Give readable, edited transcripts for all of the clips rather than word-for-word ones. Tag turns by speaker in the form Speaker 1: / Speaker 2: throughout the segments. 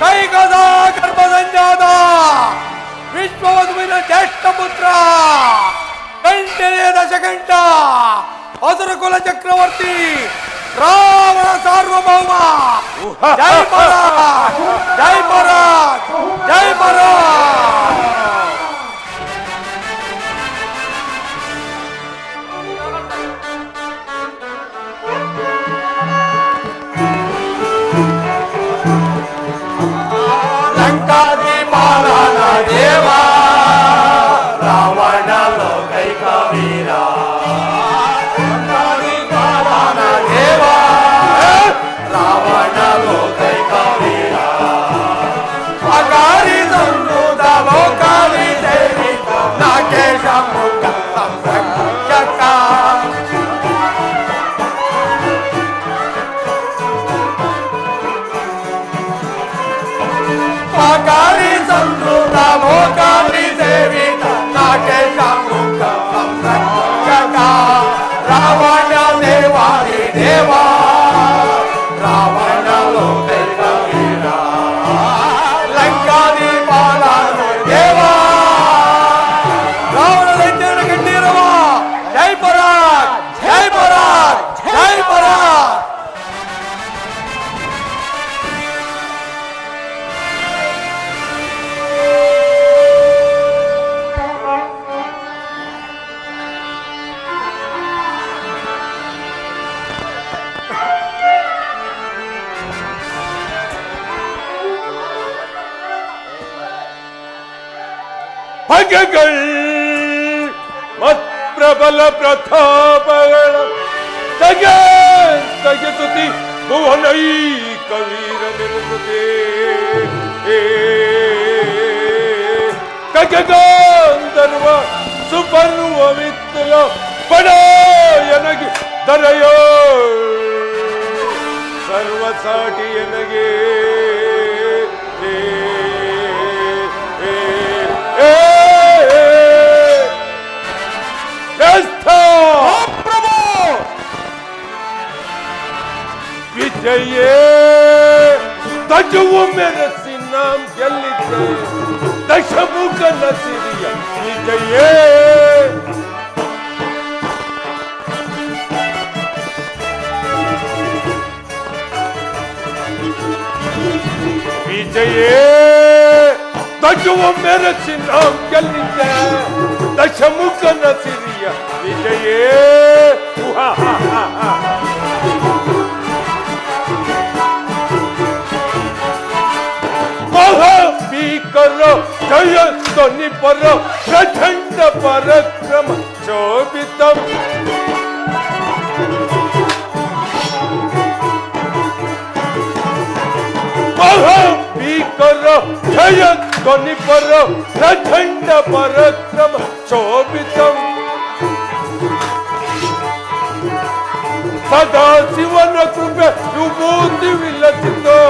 Speaker 1: ಕೈಗದ ಗರ್ಭದಂಜಾದ ವಿಶ್ವವಧುವಿನ ಜ್ಯೇಷ್ಠ ಪುತ್ರ ಗಂಟೆಯ ದಶಗಂಟ ಅಸುರಕುಲ ಚಕ್ರವರ್ತಿ ರಾವಣ ಸಾರ್ವಭೌಮ. ಜೈ ಭಾರತ್, ಜೈ ಭಾರತ್, ಜೈ ಭಾರತ್.
Speaker 2: ಲಂಕಾಧಿಪಾಲನ ದೇವ ರಾವಣ ಲೋಕೈಕ ವೀರ. ಲಂಕಾಧಿಪಾಲನ ದೇವ ರಾವಣ ಲೋಕೈಕ ವೀರ. ಅಕಾರಿ ಸಂಬೂತ ಲೋಕಾಲಿ ಸೇವಿತ ನಾಗೇಶ ಮುಖ ಸಂರಕ್ಷಕ. ಅಕಾರಿ ಸಂಬೂತ ಲೋಕಾಲಿ ಸೇವಿತ ನಾಗೇಶ ಮುಖ ಸಂರಕ್ಷಕ. ರಾವಣ ದೇವಾದಿ ದೇವ ರಾವಣ ಲೋಕೈಕ ವೀರ. ಲಂಕಾಧಿಪಾಲನ ದೇವ
Speaker 1: ರಾವಣ ದೈತ್ಯನ ಕಂಡಿರುವ ಜೈ ಭಾರತ್, ಜೈ ಭಾರತ್, ಜೈ ಭಾರತ್.
Speaker 3: ಹಗೆಗಳ್ ಮತ್ ಪ್ರಬಲ ಪ್ರತಾಪಗಳ ತಗೆಸುತಿ ಭುವನೈಕ ವೀರ ನಿರುಸುತ್ತೆ. ಕಗಗಂಧರ್ವ ಸುಪರ್ವ ವಿತ್ತಲ ಪಡಯನಗಿ ದರಯೋ ಸರ್ವಸಾಟಿ ಎನಗೆ. ವಿಜಯೇ ದಜವು ಮೆರೆಸಿ ನಾಂ ಗೆಲ್ಲಿದ್ದೆ ದಶಮುಖನ ಸಿರಿಯ ವಿಜಯೇ. ವಿಜಯೇ ದಜವು ಮೆರೆಸಿ ನಾಂ ಗೆಲ್ಲಿದ್ದೆ ದಶಮುಖನ ಸಿರಿಯ ವಿಜಯೇ. ಮಹಾಭೀಕರ ಜಯ ಧ್ವನಿ ಪರ ಪ್ರಚಂಡ ಪರಕ್ರಮ ಶೋಭಿತ. ಮಹಾಭೀಕರ ಜಯ ಧ್ವನಿ ಪರ ಪ್ರಚಂಡ ಪರಕ್ರಮ ಶೋಭಿತ. ಸದಾ ಶಿವನ ಕೃಪೆ ವಿಭೂತಿ ವಿಲಸಿತೋ.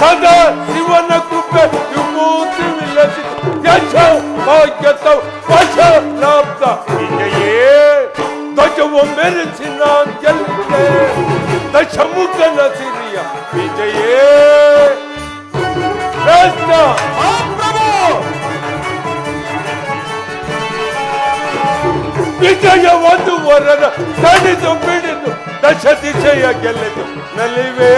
Speaker 3: ಸದಾ ಶಿವನ ಕೃಪೆ ವಿಭೂತಿ ವಿಲಸಿತ. ಯಶ ಭಾಗ್ಯತ ವಶ ಪ್ರಾಪ್ತ ವಿಜಯೇ ಧ್ವಜವು ಮೆರೆಸಿ ನಾಂ ಗೆಲ್ಲಿದ್ದೆ ದಶಮುಖನ ಸಿರಿಯ ವಿಜಯೇ. ಕೃಷ್ಣ ವಿಜಯ ವಧುವರನ ತಡೆದು ಬಿಡಿದು ದಶ ದಿಶೆಯ ಗೆಲ್ಲೆದು ನಲಿವೆ.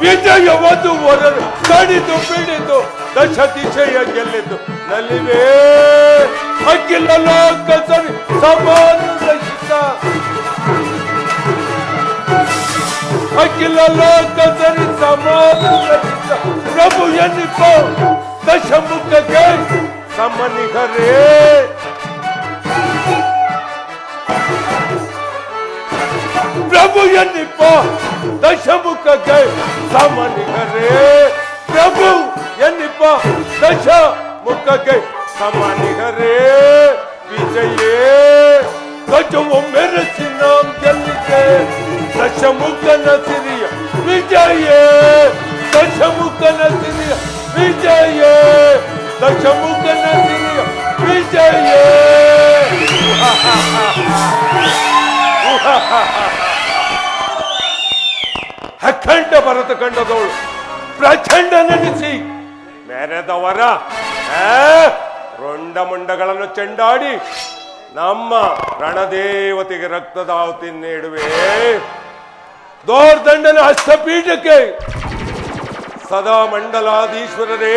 Speaker 3: ವಿಜಯ ವಧುವರನ ತಡೆದು ಬಿಡಿದು ದಶ ದಿಶೆಯ ಗೆಲ್ಲೆದು ನಲಿವೆ. ಅಖಿಲ ಲೋಕ ಸರಿ ಸಮಾನ ರಚಿತ. ಅಖಿಲ ಲೋಕ ಸರಿ ಸಮಾನ ರಚಿತ ಪ್ರಭು ಎನ್ನಿಪ ದಶಮುಖಗೆ ಸಮನಿಗರೇ. ಪ್ರಭು ಎನ್ನಿಪ ದಶಮುಖಗೆ ಸಮನಿಗರೇ. ಪ್ರಭು ಎನ್ನಿಪ ದಶಮುಖಗೆ ಸಮನಿಗರೇ. ವಿಜಯೇ ಧ್ವಜವು ಮೆರೆಸಿ ನಾಂ ಗೆಲ್ಲಿದ್ದೆ ದಶಮುಖನ ಸಿರಿಯ ವಿಜಯೇ. ದಶಮುಖನ ಸಿರಿಯ ವಿಜಯೇ. ದಶಮುಖನ ಸಿರಿಯ ವಿಜಯ. ಜಯ ಅಖಂಡ ಭರತ ಕಂಡದವಳು ಪ್ರಚಂಡ ನೆನೆಸಿ ಮೆರೆದವರ ರುಂಡ ಮುಂಡಗಳನ್ನು ಚೆಂಡಾಡಿ ನಮ್ಮ ರಣದೇವತೆಗೆ ರಕ್ತದಾಹುತಿ ನೀಡುವೆ. ದೋರ್ದಂಡನ ಹಸ್ತಪೀಠಕ್ಕೆ ಸದಾ ಮಂಡಲಾಧೀಶ್ವರರೇ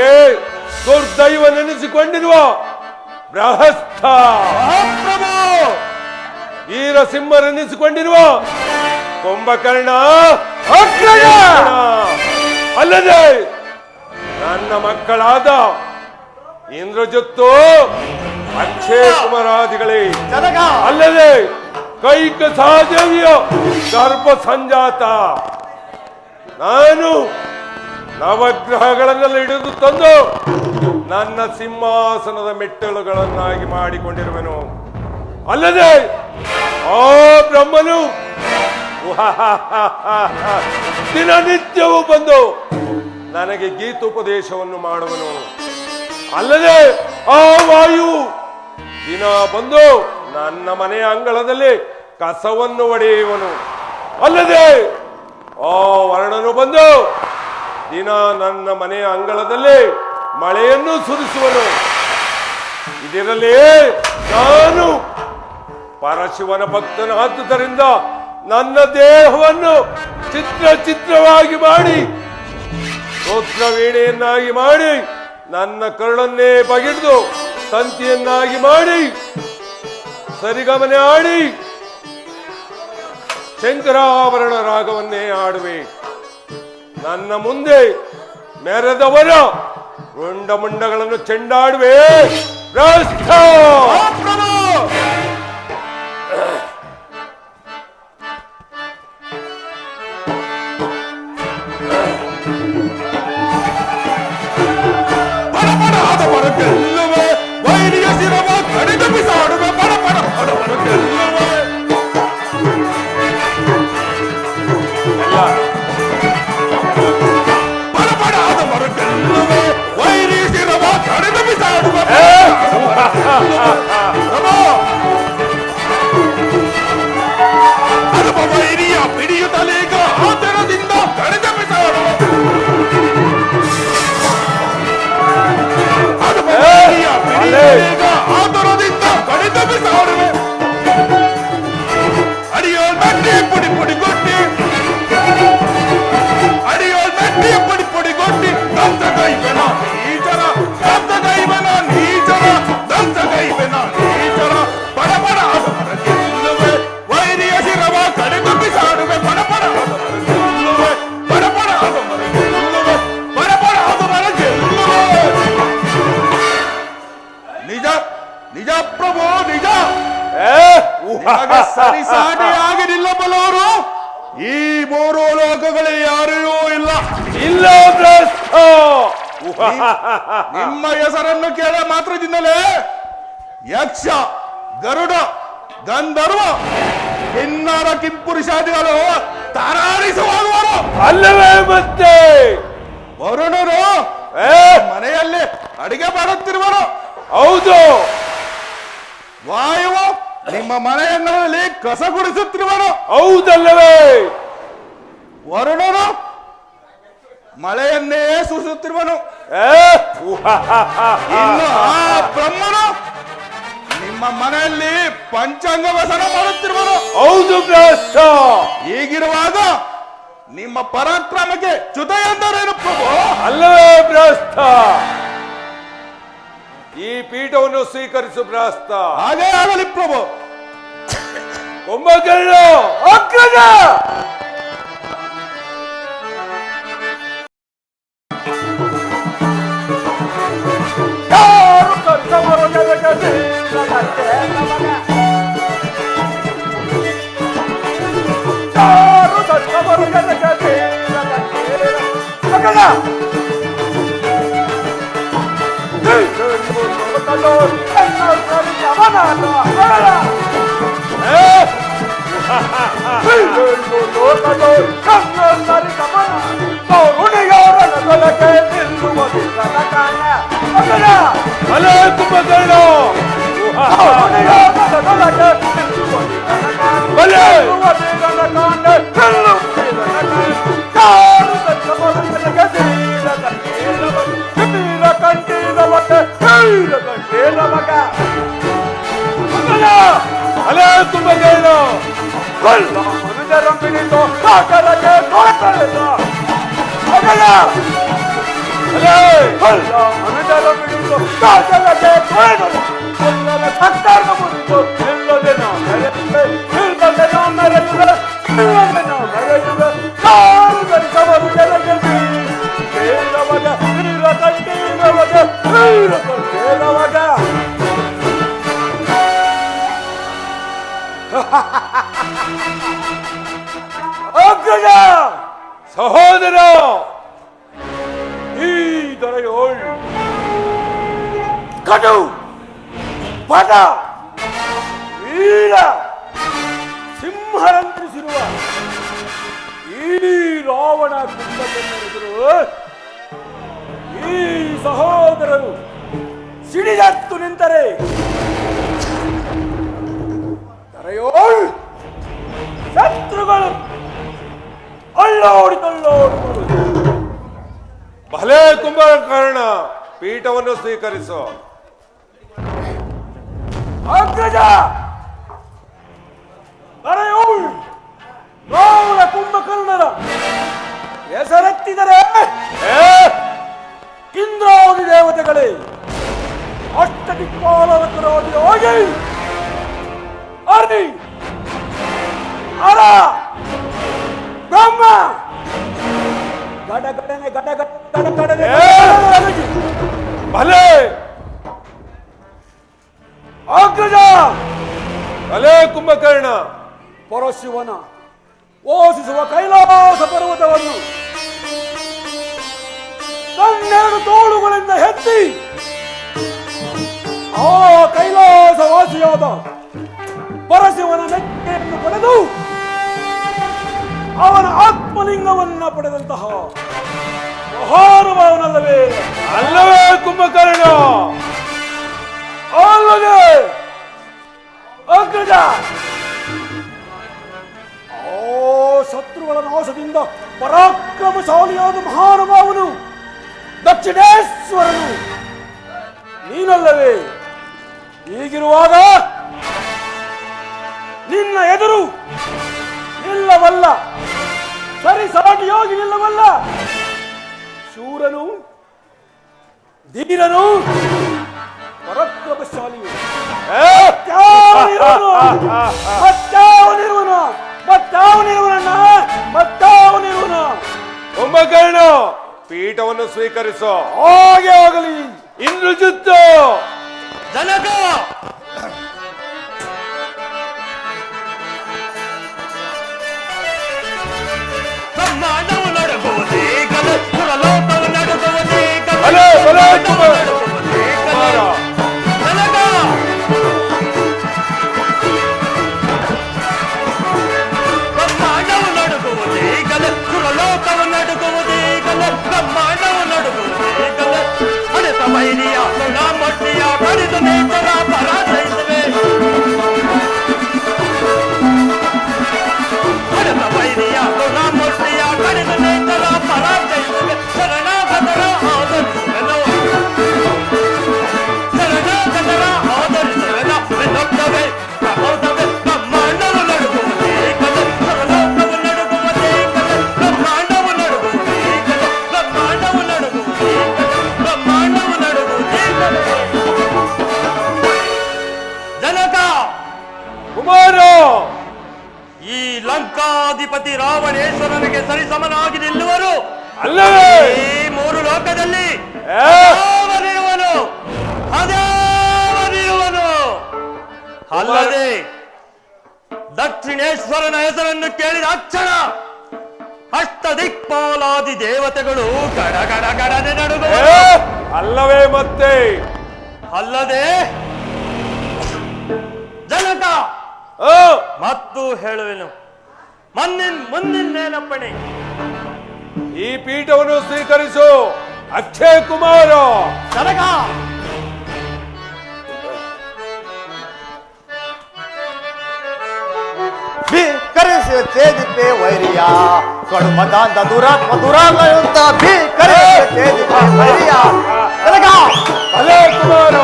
Speaker 3: ದುರ್ದೈವ ನೆನೆಸಿಕೊಂಡಿರುವ ಬೃಹಸ್ಥ ವೀರಸಿಂಹರೆನಿಸಿಕೊಂಡಿರುವ ಕುಂಭಕರ್ಣ ಅಲ್ಲದೆ ನನ್ನ ಮಕ್ಕಳಾದ ಇಂದ್ರಜಿತ್ತು ಅಕ್ಷಯ ಕುಮಾರಾದಿಗಳೇ ಅಲ್ಲದೆ ಕೈಕ ಸಹದೇವಿಯ ಗರ್ಭ ಸಂಜಾತ ನಾನು ನವಗ್ರಹಗಳನ್ನೆಲ್ಲ ಹಿಡಿದು ತಂದು ನನ್ನ ಸಿಂಹಾಸನದ ಮೆಟ್ಟಲುಗಳನ್ನಾಗಿ ಮಾಡಿಕೊಂಡಿರುವೆನು. ಅಲ್ಲದೆ ಆ ಬ್ರಹ್ಮನು ದಿನನಿತ್ಯವೂ ಬಂದು ನನಗೆ ಗೀತೋಪದೇಶವನ್ನು ಮಾಡುವನು. ಅಲ್ಲದೆ ಆ ವಾಯು ದಿನ ಬಂದು ನನ್ನ ಮನೆಯ ಅಂಗಳದಲ್ಲಿ ಕಸವನ್ನು ಒಡೆಯುವನು. ಅಲ್ಲದೆ ಆ ವರ್ಣನು ಬಂದು ದಿನ ನನ್ನ ಮನೆಯ ಅಂಗಳದಲ್ಲಿ ಮಳೆಯನ್ನು ಸುರಿಸುವನು. ಇದರಲ್ಲಿ ನಾನು ಪರಶಿವನ ಭಕ್ತನಾದುದರಿಂದ ನನ್ನ ದೇಹವನ್ನು ಚಿತ್ರವಾಗಿ ಮಾಡಿ ಸ್ತೋತ್ರವೀಣೆಯನ್ನಾಗಿ ಮಾಡಿ ನನ್ನ ಕರುಳನ್ನೇ ಬಗೆದು ತಂತಿಯನ್ನಾಗಿ ಮಾಡಿ ಸರಿಗಮನೆ ಆಡಿ ಶಂಕರಾಭರಣ ರಾಗವನ್ನೇ ಆಡುವೆ. ನನ್ನ ಮುಂದೆ ಮೆರೆದವರ ರುಂಡ ಮುಂಡಗಳನ್ನು ಚೆಂಡಾಡುವೆ.
Speaker 2: ಸರಿಸಾಟಿಯಾಗಿ ನಿಲ್ಲಬಲ್ಲವರು ಈ ಮೂರು ಲೋಕಗಳು ಯಾರೂ ಇಲ್ಲ. ನಿಮ್ಮ ಹೆಸರನ್ನು ಕೇಳ ಮಾತ್ರದಿಂದಲೇ ಯಕ್ಷ, ಗರುಡ, ಗಂಧರ್ವ, ಕಿನ್ನರ, ಕಿಂಪುರುಷಾದಿಗಳು ತರಾರಿಸುವರು.
Speaker 3: ಅಲ್ಲವೇ ಮತ್ತೆ
Speaker 2: ವರುಣರು ಮನೆಯಲ್ಲಿ ಅಡಿಗೆ ಮಾಡುತ್ತಿರುವರು.
Speaker 3: ಹೌದು.
Speaker 2: ವಾಯುವು ನಿಮ್ಮ ಮನೆಯಲ್ಲಿ ಕಸ ಗುಡಿಸುತ್ತಿರುವನು.
Speaker 3: ಹೌದಲ್ಲವೇ.
Speaker 2: ವರುಣನು ಮಳೆಯನ್ನೇ ಸೂಸುತ್ತಿರುವನು. ಇನ್ನು ಆ ಬ್ರಹ್ಮನು ನಿಮ್ಮ ಮನೆಯಲ್ಲಿ ಪಂಚಾಂಗ ವಸನ ಮಾಡುತ್ತಿರುವನು.
Speaker 3: ಹೌದು ಭ್ರಷ್ಟ.
Speaker 2: ಹೀಗಿರುವಾಗ ನಿಮ್ಮ ಪರಾಕ್ರಮಕ್ಕೆ ಚ್ಯುತ ಎಂದರೇನು ಪ್ರಭು?
Speaker 3: ಅಲ್ಲವೇ ಭ್ರಷ್ಟ. ಈ ಪೀಠವನ್ನು ಸ್ವೀಕರಿಸು ಭ್ರಷ್ಟ.
Speaker 2: ಹಾಗೇ ಆಗಲಿ ಪ್ರಭು.
Speaker 3: ಕುಂಭಕರ್ಣ ಅಗ್ರಜ. ಕುಂಭಕರ್ಣ ಬಲೆ ಅಲೆ ತುಂಬ ಗೈನು
Speaker 1: ಮನುಜರಂಬಿಡಿತು ಕಾಕಲಕ್ಕೆ ತೋರಿಸಲಿಲ್ಲ ಅಗಲ
Speaker 3: ಅಲೆ
Speaker 1: ಮನುಜರಂಬಿಡಿತು ಕಾಕಲಕ್ಕೆ ತೋರಿಸಲಿಲ್ಲ ಒಂದರ ಸರ್ಕಾರ ಮುರಿದು ನಿಲ್ಲದೆ ನಾವು ಮೆರೆಯುವೆ ನಿಲ್ಲದೆ ನಾವು ಮೆರೆಯುವೆ ನಿಲ್ಲದೆ ನಾವು ಮೆರೆಯುವೆ ಕಾರು ಧರಿಸವರು ಕೆಳಗೆ ಕೇಳವಾಗ ನೀರ ಕಂಡೀರವಾಗ ನೀರ ಕಂಡೀರವಾಗ ಅಗ್ರಜ
Speaker 3: ಸಹೋದರ ಈ ದೊರೆಯೋಳ್
Speaker 1: ಕಡು ಪದ ವೀರ ಸಿಂಹರಂತಿಸಿರುವ ಈ ರಾವಣ ಕುಂಭಕರ್ಣನೆದುರು ಈ ಸಹೋದರರು ಸಿಡಿದತ್ತು ನಿಂತರೆ ದೊರೆಯೋಳ್ ಶತ್ರುಗಳು ಅಳ್ಳೋಡಿಕೊಳ್ಳೋಡು
Speaker 3: ಭಲೆ ಕುಂಭಕರ್ಣ ಪೀಠವನ್ನು ಸ್ವೀಕರಿಸು
Speaker 1: ಅಗ್ರಜ ದೊರೆಯೋಳ್ ರಾವಣ ಕುಂಭಕರ್ಣರ ಹೆಸರೆತ್ತಿದರೆ ಇಂದ್ರಾದಿ ದೇವತೆಗಳೇ ಅಷ್ಟದಿಕ್ಪಾಲಕರಾಗಿ ಹೋಗಿ ಅರಿ ಅರ ಬ್ರಹ್ಮ ಗಡಗಡನೆ ಗಡಗಡನೆ
Speaker 3: ಭಲೆ
Speaker 1: ಅಗ್ರಜ
Speaker 3: ಭಲೆ ಕುಂಭಕರ್ಣ
Speaker 1: ಪರಶಿವನ ಓಸಿಸುವ ಕೈಲಾಸ ಪರ್ವತವನ್ನು ತನ್ನೆರಡು ತೋಳುಗಳಿಂದ ಎತ್ತಿ ಆ ಕೈಲಾಸ ವಾಸಿಯಾದ ಪರಶಿವನ ನೆಕ್ಕೆಯನ್ನು ಪಡೆದು ಅವನ ಆತ್ಮಲಿಂಗವನ್ನ ಪಡೆದಂತಹ ಮಹಾನುಭಾವನಲ್ಲವೇ
Speaker 3: ಅಲ್ಲವೇ ಕುಂಭಕರ್ಣ
Speaker 1: ಅಲ್ಲದೆ ಅಗ್ರಜ ಓ ಶತ್ರುಗಳ ನಾಶದಿಂದ ಪರಾಕ್ರಮಶಾಲಿಯಾದ ಮಹಾನುಭಾವನು ದಕ್ಷಿಣೇಶ್ವರನು ನೀನಲ್ಲವೇ ಹೀಗಿರುವಾಗ ನಿನ್ನ ಎದುರು ನಿಲ್ಲವಲ್ಲ ಸರಿಸಾಟಿಯಾಗಿ ನಿಲ್ಲವಲ್ಲ ಶೂರನು ಧೀರನು ಪರಾಕ್ರಮಶಾಲಿಯು ಮತ್ತಾವನಿರುವನ
Speaker 3: ಕುಂಭಕರ್ಣ ಪೀಠವನ್ನು ಸ್ವೀಕರಿಸು
Speaker 1: ಹಾಗೆ ಆಗಲಿ
Speaker 3: ಇಂದ್ರಜಿತ್
Speaker 1: ಜನಕ
Speaker 4: ಬ್ರಹ್ಮಾಂಡವು ನಡುಗುವುದೇ ಗಲ ಸುರಲೋಕವು ನಡುಗುವುದೇ ಗಲ
Speaker 3: ಭಲೆ ಭಲೆ ಕುಮಾರ
Speaker 4: ಜನಕ ಬ್ರಹ್ಮಾಂಡವು ನಡುಗುವುದೇ ಗಲ ಸುರಲೋಕವು ನಡುಗುವುದೇ ಗಲ ಬ್ರಹ್ಮಾಂಡವು ನಡುಗುವುದೇ ಗಲ ಅಡೆತ ವೈರಿಯ ಗುಣ ಮೊಟ್ಟಿಯ ಕಡಿದು ನೇತರ ಪರಾಜಯಿಸುವೆ ಅಡೆತ ವೈರಿಯ ಗುಣ ಮೊಟ್ಟಿಯ ಕಡಿದು ನೇತರ ಪರಾಜಯಿಸುವೆ ಶರಣಾಗತರ ಆದರಿಸುವೆನು ಶರಣಾಗತರ ಆದರಿಸುವೆನು ಬೆನ್ನೊತ್ತವೆ ಪ್ರಬೋಧವೆ ಬ್ರಹ್ಮಾಂಡವು ನಡುಗುವುದೇ ಗಲ ಸುರಲೋಕವು ನಡುಗುವುದೇ ಗಲ ಬ್ರಹ್ಮಾಂಡವು ನಡುಗುವುದೇ ಗಲ ಬ್ರಹ್ಮಾಂಡವು ನಡುಗುವುದೇ ಗಲ ಬ್ರಹ್ಮಾಂಡವು ನಡುಗುವುದೇ ಗಲ ಜನಕ
Speaker 3: ಕುಮಾರ
Speaker 4: ಈ ಲಂಕಾಧಿಪತಿ ರಾವಣೇಶ್ವರನಿಗೆ ಸರಿಸಮನಾಗಿ ನಿಲ್ಲುವರು
Speaker 3: ಅಲ್ಲವೇ
Speaker 4: ಈ ಮೂರು ಲೋಕದಲ್ಲಿ
Speaker 3: ಏ?
Speaker 4: ಅದೇವನಿರುವನು ಅದೇವನಿರುವನು ಅಲ್ಲದೆ ದಕ್ಷಿಣೇಶ್ವರನ ಹೆಸರನ್ನು ಕೇಳಿದ ಅಕ್ಷಣ ಅಷ್ಟದಿಕ್ಪಾಲಾದಿ ದೇವತೆಗಳು ಗಡಗಡ ಗಡನೆ ನಡುಗುವರು
Speaker 3: ಅಲ್ಲವೇ ಮತ್ತೆ
Speaker 4: ಅಲ್ಲದೆ ಜನಕ
Speaker 3: ಆ,
Speaker 4: ಮತ್ತು ಹೇಳುವೆನು ಮುಂದಿನೇನಪ್ಪಣೆ
Speaker 3: ಈ ಪೀಠವನ್ನು ಸ್ವೀಕರಿಸು ಅಕ್ಷಯ್ ಕುಮಾರ
Speaker 4: ಜನಕ
Speaker 5: ವೈರಿಯ ಕಡು ಮದಾಂತ ದುರಾತ್ಮ ದುರಾಂತ ಭೀಕರಿಸಿದೆ ವೈರಿಯ ಕನಕ
Speaker 3: ಅಲೇ ಕುಮಾರ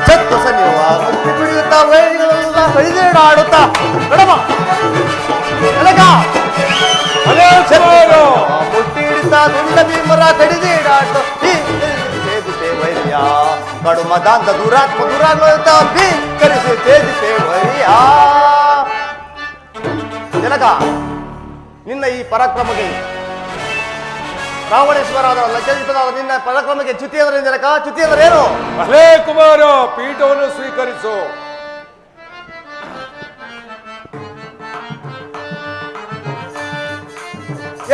Speaker 5: ಚತ್ತು ಸನ್ನಿರುವ ಮುಕ್ತಿ ಬಿಡಿಯುತ್ತಾ ವೈರಿಗಳೆಲ್ಲ ಬೈದೇಡಾಡುತ್ತಾ ಕಡಮ ಕನಕ
Speaker 3: ಅಲೇ ಕುಮಾರ
Speaker 5: ಮುಟ್ಟಿ ಹಿಡಿತಾ ದುಂಡ ಭೀಮರ ಕಡಿದೇಡಾಡು ತೇಜಿತೆ ವೈರಿಯ ಕಡು ಮದಾಂತ ದುರಾತ್ಮ ದುರಾಂತ ಭೀಕರಿಸಿ ತೇಜಿತೆ ವೈರಿಯ ಜನಕ ನಿನ್ನ ಈ ಪರಾಕ್ರಮಗೆ ರಾವಣೇಶ್ವರಾದ ಲಜ್ಜಿತನಾದ ನಿನ್ನ ಪರಾಕ್ರಮಕ್ಕೆ ಚ್ಯುತಿ ಅಂದರೆ ಜನಕ ಚ್ಯುತಿ ಅಂದರೆ ಏನು
Speaker 3: ಅಲೇ ಕುಮಾರ ಪೀಠವನ್ನು ಸ್ವೀಕರಿಸು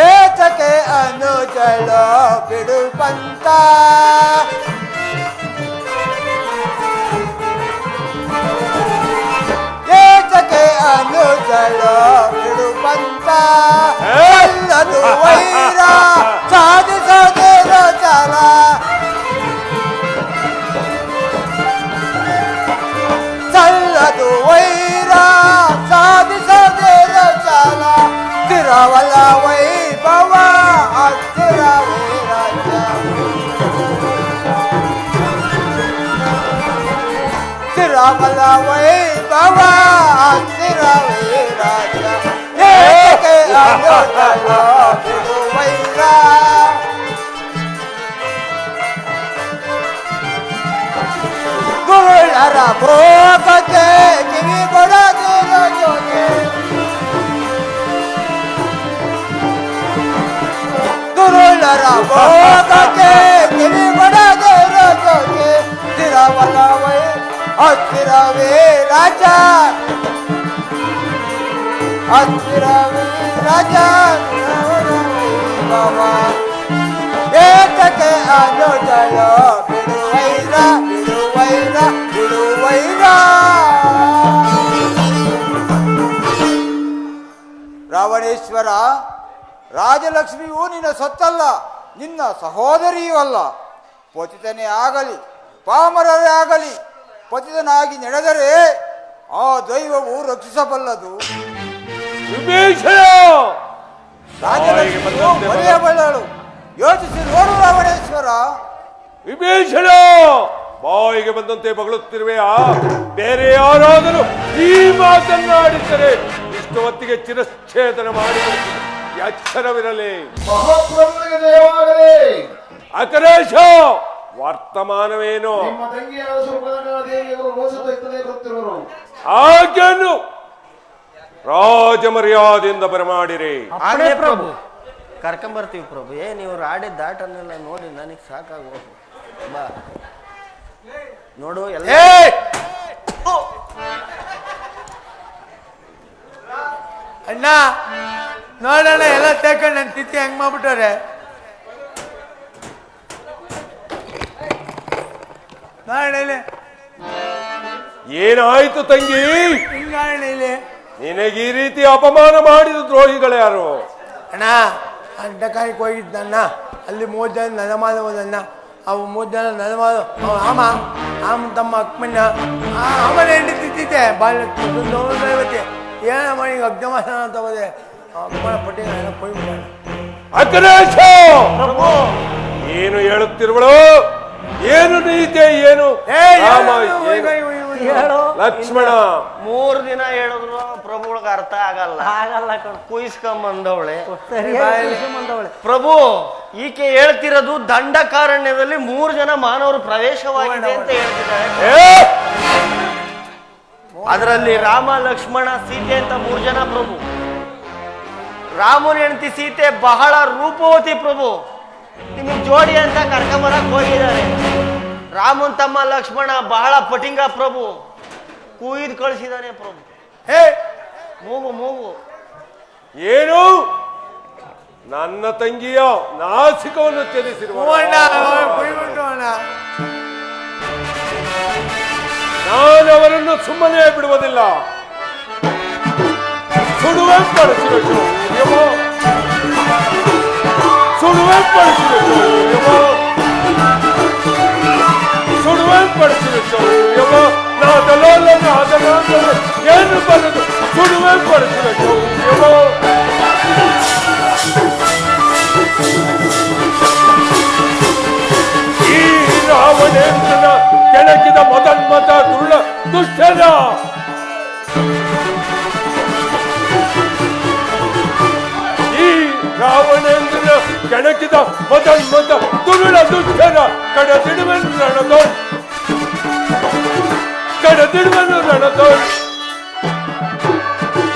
Speaker 1: ಏತಕ್ಕೆ ಅನುಜಳ ಬಿಡು ಪಂತ ಏತಕ್ಕೆ ಅನುಜಳ ಬಿಡು ಪಂತ ಅಲ್ಲದು ವೈರ ಸಾಧಿಸೋದೇನೋ ಚಾಲ ಸಲ್ಲದು ವೈರ ಸಾಧಿಸೋದೇನೋ ಚಾಲ ಸ್ಥಿರವಲ್ಲ ವೈಭವ ಅಸ್ಥಿರವೇ ರಾಜ್ಯ ಸ್ಥಿರವಲ್ಲ ವೈಭವ ಅಸ್ಥಿರವೇ ರಾಜ್ಯ ಏಕೆ ಅನುಜಲ ಬಿಡು ವೈರ ಗುರುಳರ ಭೋಗಕ್ಕೆ ಕಿವಿ ಕೊಡದಿರೋ ಜೋಗೆ ಗುರುಳರ ಭೋಗಕ್ಕೆ ಕಿವಿ ಕೊಡದಿರೋ ಜೋಗೆ ಸ್ಥಿರವಲ್ಲ ವೈ ಅಸ್ಥಿರವೇ ರಾಜ ಅಸ್ಥಿರವೇ ರಾಜ ಬಾಬಾ ಏತಕ್ಕೆ ಅನುಜಲ ಬಿಡು ವೈರ ಬಿಡು ವೈರ ಬಿಡು ವೈರ ರಾವಣೇಶ್ವರ ರಾಜಲಕ್ಷ್ಮಿಯೂ ನಿನ್ನ ಸೊತ್ತಲ್ಲ ನಿನ್ನ ಸಹೋದರಿಯೂ ಅಲ್ಲ ಪತಿತನೇ ಆಗಲಿ ಪಾಮರರೇ ಆಗಲಿ ಪತಿತನಾಗಿ ನಡೆದರೆ ಆ ದೈವವು ರಕ್ಷಿಸಬಲ್ಲದು
Speaker 3: ವಿಭೀಷಣ
Speaker 1: ರಾಜಲಕ್ಷ್ಮಿಯು ಮರೆಯಬಲ್ಲಳು ಯೋಚಿಸಿ ನೋಡು ರಾವಣೇಶ್ವರ
Speaker 3: ವಿಭೀಷಣ ಬಾಯಿಗೆ ಬಂದಂತೆ ಬಗಳುತ್ತಿರುವೆಯಾ ಬೇರೆ ಯಾರಾದರೂ ಈ ಮಾತನ್ನಾಡಿದ್ದರೆ ಇಷ್ಟು ಹೊತ್ತಿಗೆ ಚಿರಚ್ಛೇದನ ಮಾಡಿ ಎಚ್ಚರವಿರಲಿ
Speaker 2: ಮಹಾಪ್ರಭುವಿಗೆ ಜಯವಾಗಲಿ.
Speaker 3: ಅಕರೇಶ ವರ್ತಮಾನವೇನು
Speaker 2: ನಿಮ್ಮ ತಂಗಿಯಾದ ಸುಪರ್ಣಾದೇವಿಯವರು ರೋಷದೊಯ್ತಲೇ ಬರುತ್ತಿರುವರು.
Speaker 3: ಆಕೆಯನ್ನು ರಾಜ ಮರ್ಯಾದೆಯಿಂದ ಬರಮಾಡಿರಿ.
Speaker 4: ಅದೇ ಪ್ರಭು ಕರ್ಕೊಂಬರ್ತೀವಿ ಪ್ರಭು. ನೀವು ಆಡಿದ ದಾಟನ್ನೆಲ್ಲ ನೋಡಿ ನನಗೆ ಸಾಕಾಗೋದು. ಬಾ ನೋಡು ಎಲ್ಲ
Speaker 1: ಅಣ್ಣ ನೋಡೋಣ ಎಲ್ಲ ತಗೊಂಡು ನನ್ನ ತಿಥಿ ಹೆಂಗ್ ಮಾಡ್ಬಿಟ್ಟವ್ರೆ ನೋಡಲಿ
Speaker 3: ಏನಾಯ್ತು ತಂಗಿ?
Speaker 1: ಹಿಂಗಾಣಲಿ
Speaker 3: ನಿನಗೆ ಈ ರೀತಿ ಅಪಮಾನ ಮಾಡಿದ ದ್ರೋಹಿಗಳು ಯಾರು?
Speaker 1: ಅಣ್ಣ ಅಡ್ಡಕಾಯಿಗೆ ಹೋಗಿದ್ದಣ್ಣ ಅಲ್ಲಿ 3 ಜನ ನನ್ನ ಮಾದ ಹೋದಣ್ಣ. ಅವು 3 ಜನ ನನ್ನ ಮಾದ ಆಮ ತಮ್ಮ ಅಕ್ಕಮಣ್ಣ ಆಮನ ಹೆಂಡಿ ತಿಂತಿದ್ದೆ ಬಾಲ್ಯವತಿ ಏನ ಮಾಡಿ ಅಗ್ನಮಾಸ ಅಂತ ಹೋದೆ ಅಕ್ಕಮಣ ಪಟ್ಟಿ ಕೊಯ್ಬಿಡ.
Speaker 3: ಅಕರೇಶ ಏನು ಹೇಳುತ್ತಿರುವಳು? ಏನು ನೀತಿ? ಏನು ರಾಮ? ಏನು ಲಕ್ಷ್ಮಣ?
Speaker 4: 3 ದಿನ ಹೇಳಿದ್ರು ಪ್ರಭುಗಳಿಗೆ ಅರ್ಥ ಆಗಲ್ಲ. ಕುಯಿಸ್ಕೊಂಬಂದವಳೆ ಪ್ರಭು. ಈಕೆ ಹೇಳ್ತಿರೋದು ದಂಡಕಾರಣ್ಯದಲ್ಲಿ 3 ಜನ ಮಾನವರು ಪ್ರವೇಶವಾಗಿದೆ ಅಂತ ಹೇಳ್ತಿದ್ದಾರೆ. ಅದರಲ್ಲಿ ರಾಮ ಲಕ್ಷ್ಮಣ ಸೀತೆ ಅಂತ 3 ಜನ ಪ್ರಭು. ರಾಮನ ಹೆಂಡತಿ ಸೀತೆ ಬಹಳ ರೂಪವತಿ ಪ್ರಭು. ನಿಮಗೆ ಜೋಡಿ ಅಂತ ಕರ್ಕೊಂಬರಕ್ ಹೋಗಿದ್ದಾರೆ. ರಾಮನ್ ತಮ್ಮ ಲಕ್ಷ್ಮಣ ಬಹಳ ಪಟಿಂಗ ಪ್ರಭು. ಕುಯ್ದು ಕಳಿಸಿದಾನೆ ಪ್ರಭು.
Speaker 1: ಹೇ
Speaker 4: ಮೂಗು ಮೂಗು
Speaker 3: ಏನು? ನನ್ನ ತಂಗಿಯ ನಾಸಿಕವನ್ನು ತ್ಯಜಿಸಿರುವ ನಾನು ಅವರನ್ನು ಸುಮ್ಮನೆ ಬಿಡುವುದಿಲ್ಲ. ಸುಡುವೆ ಪಡಿಸಬೇಕು ಸುಡುವೆ ಪಡಿಸಬೇಕು ಸುಡುವೆ ಪಡಿಸಬೇಕು ನಾದಲೋಲ ನಾದಲ ಏನು ಬರೋದು ಸುಡುವೆ ಪಡಿಸಬೇಕು ಕೆಣಕಿದ ಮದನ್ಮದ ತುರುಳ ದುಷ್ಟರ ಕಡದಿಡುವೆನು ರಣದೋಳ್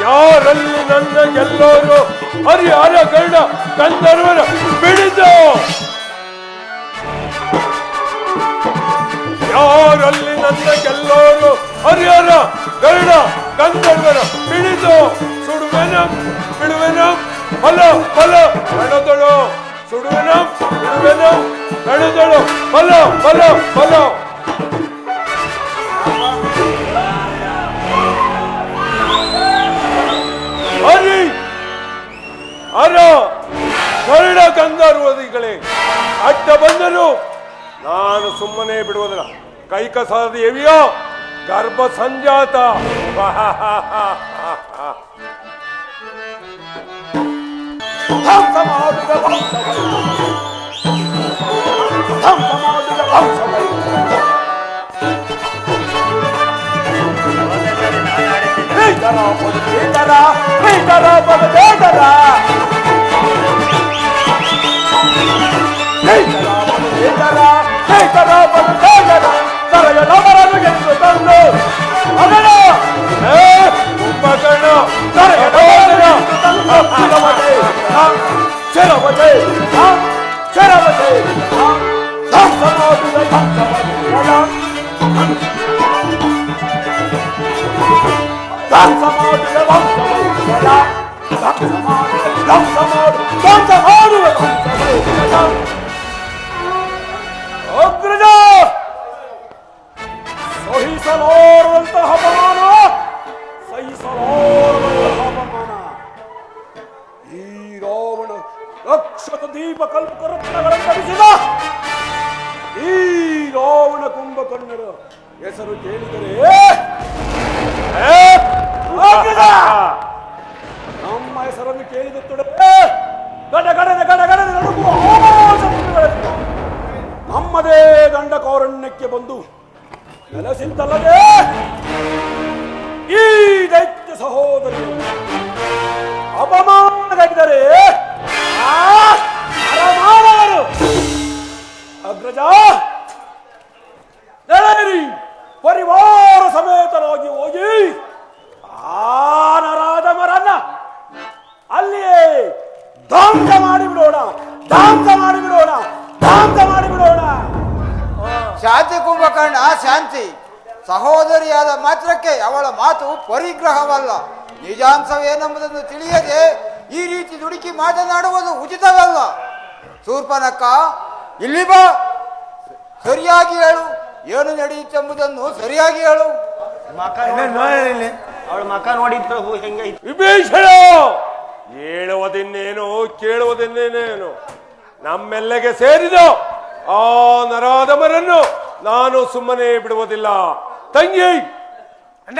Speaker 3: ಯಾರಲ್ಲಿ ನನ್ನ ಗೆಲ್ಲೋರು ಹರಿಹರ ಗರುಡ ಗಂಧರ್ವರ ಬಿಡಿದು ಯಾರಲ್ಲಿ ನನ್ನ ಗೆಲ್ಲೋರು ಹರಿಹರ ಗರುಡ ಗಂಧರ್ವರ ಬಿಡಿದು ಸುಡುವೆನು ಬಿಡುವೆನು ಫಲ ಫಲ ರಣದಳು ಸುಡುವೆನು ಬಿಡುವೆನು ರಣದಳು ಫಲ ಫಲ ಫಲ ಹರಿ ಅರ ಗರುಡ ಗಂಧರ್ವದಿಗಳೇ ಅಡ್ಡ ಬಂದರು ನಾನು ಸುಮ್ಮನೆ ಬಿಡುವುದಿಲ್ಲ. ಕೈಕಸಾದ ಎವಿಯೋ ಗರ್ಭ ಸಂಜಾತ ಅಗ್ರಜ ಸಹಿಸಲಾರದಂತಹ ಅಪಮಾನ ಈ ರಾವಣ ರಕ್ಷಕ ದೀಪ ಕಲ್ಪಕರತ್ನಗಳನ್ನು ಧರಿಸಿದ ಈ ರಾವಣ ಕುಂಭಕರ್ಣರ ಹೆಸರು ಕೇಳಿದರೆ ನಮ್ಮ ಹೆಸರನ್ನು ಕೇಳಿದ ತೊಡಗೆ ಗಡಗಡನೆ ನಡುಗುವ ನಮ್ಮದೇ ದಂಡಕಾರಣ್ಯಕ್ಕೆ ಬಂದು ನೆಲೆಸಿದ್ದಲ್ಲದೆ ಈ ದೈತ್ಯ ಸಹೋದರಿ ಅಪಮಾನಗೈದರೆ ಅಗ್ರಜ ನಡೆಯಿರಿ, ಪರಿವಾರ ಸಮೇತರಾಗಿ ಹೋಗಿ ಆ ನರಾಧಮರನ್ನ ಅಲ್ಲಿಯೇ ಧ್ವಂಸ ಮಾಡಿಬಿಡೋಣ.
Speaker 6: ಶಾಂತಿ ಕುಂಭಕರ್ಣ, ಶಾಂತಿ. ಸಹೋದರಿಯಾದ ಮಾತ್ರಕ್ಕೆ ಅವಳ ಮಾತು ಪರಿಗ್ರಹವಲ್ಲ, ನಿಜಾಂಶವೇನೆಂಬುದನ್ನು ತಿಳಿಯದೆ ಈ ರೀತಿ ದುಡುಕಿ ಮಾತನಾಡುವುದು ಉಚಿತವಲ್ಲ. ಶೂರ್ಪನಖ, ಇಲ್ಲಿ ಬಾ, ಸರಿಯಾಗಿ ಹೇಳು, ಏನು ನಡೆಯುತ್ತೆಂಬುದನ್ನು ಸರಿಯಾಗಿ ಹೇಳು.
Speaker 4: ಅವಳ ಮಕ ನೋಡಿದ್ ಪ್ರಭು ಹೆಂಗೈತಿ?
Speaker 3: ವಿಭೀಷಣ, ಹೇಳುವುದನ್ನೇನು ಕೇಳುವುದನ್ನೇನೇನು ನಮ್ಮೆಲ್ಲೆಗೆ ಸೇರಿದ ಆ ನರಾಧಮರನ್ನು ನಾನು ಸುಮ್ಮನೆ ಬಿಡುವುದಿಲ್ಲ. ತಂಗಿ
Speaker 1: ಅಣ್ಣ,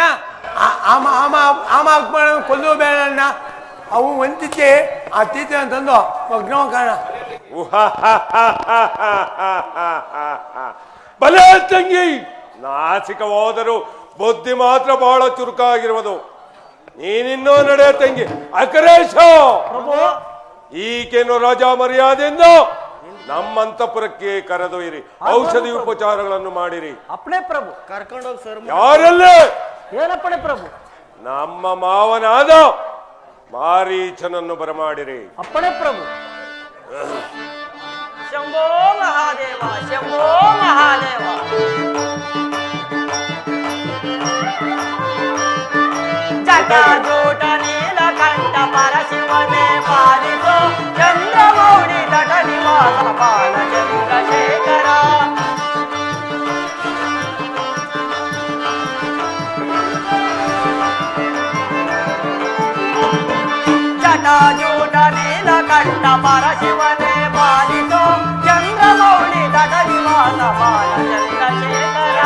Speaker 1: ಆಮ ಕೊಲ್ಲುವ ಬೇಡ ಅಣ್ಣ, ಅವು ಒಂದಿದ್ದೆ ಆ ತೀತ ಅಂತಂದು ಮಗ್ನವ ಕಾರಣ.
Speaker 3: ಬಲೆ ತಂಗಿ, ನಾಸಿಕವಾದರೂ ಬುದ್ಧಿ ಮಾತ್ರ ಬಹಳ ಚುರುಕಾಗಿರುವುದು. ನೀನಿನ್ನೂ ನಡೆ ತಂಗಿ. ಅಕರೇಶ, ಈಕೆಯನ್ನು ರಾಜ ಮರ್ಯಾದೆಯಿಂದ ನಮ್ಮಂತಪುರಕ್ಕೆ ಕರೆದೊಯ್ಯಿರಿ, ಔಷಧಿ ಉಪಚಾರಗಳನ್ನು ಮಾಡಿರಿ.
Speaker 4: ಅಪ್ಪಣೆ ಪ್ರಭು. ಕರ್ಕೊಂಡೋಗಿ ಸರ್.
Speaker 3: ಯಾರಲ್ಲೇ?
Speaker 4: ಏನಪ್ಪಣೆ ಪ್ರಭು?
Speaker 3: ನಮ್ಮ ಮಾವನಾದ ಮಾರೀಚನನ್ನು ಬರಮಾಡಿರಿ.
Speaker 4: ಅಪ್ಪಣೆ ಪ್ರಭು. ಶಂಭೋ ಮಹಾದೇವ, ಶಂಭೋ ಮಹಾದೇವ. ಜಟಾಜೂಟ ನೀಲಕಂಠ ಪರಶಿವನೇ ಪಾಲಿಸೋ, ಚಂದ್ರಮೌಳಿ ತಟ ನಿವಾಸ ಬಾಲ ಚಂದ್ರಶೇಖರ. ಜಟಾಜೂಟ ನೀಲಕಂಠ ಪರಶಿವನೇ ಪಾಲಿಸೋ, ಚಂದ್ರಮೌಳಿ ತಟ ನಿವಾಸ ಬಾಲ ಚಂದ್ರಶೇಖರ.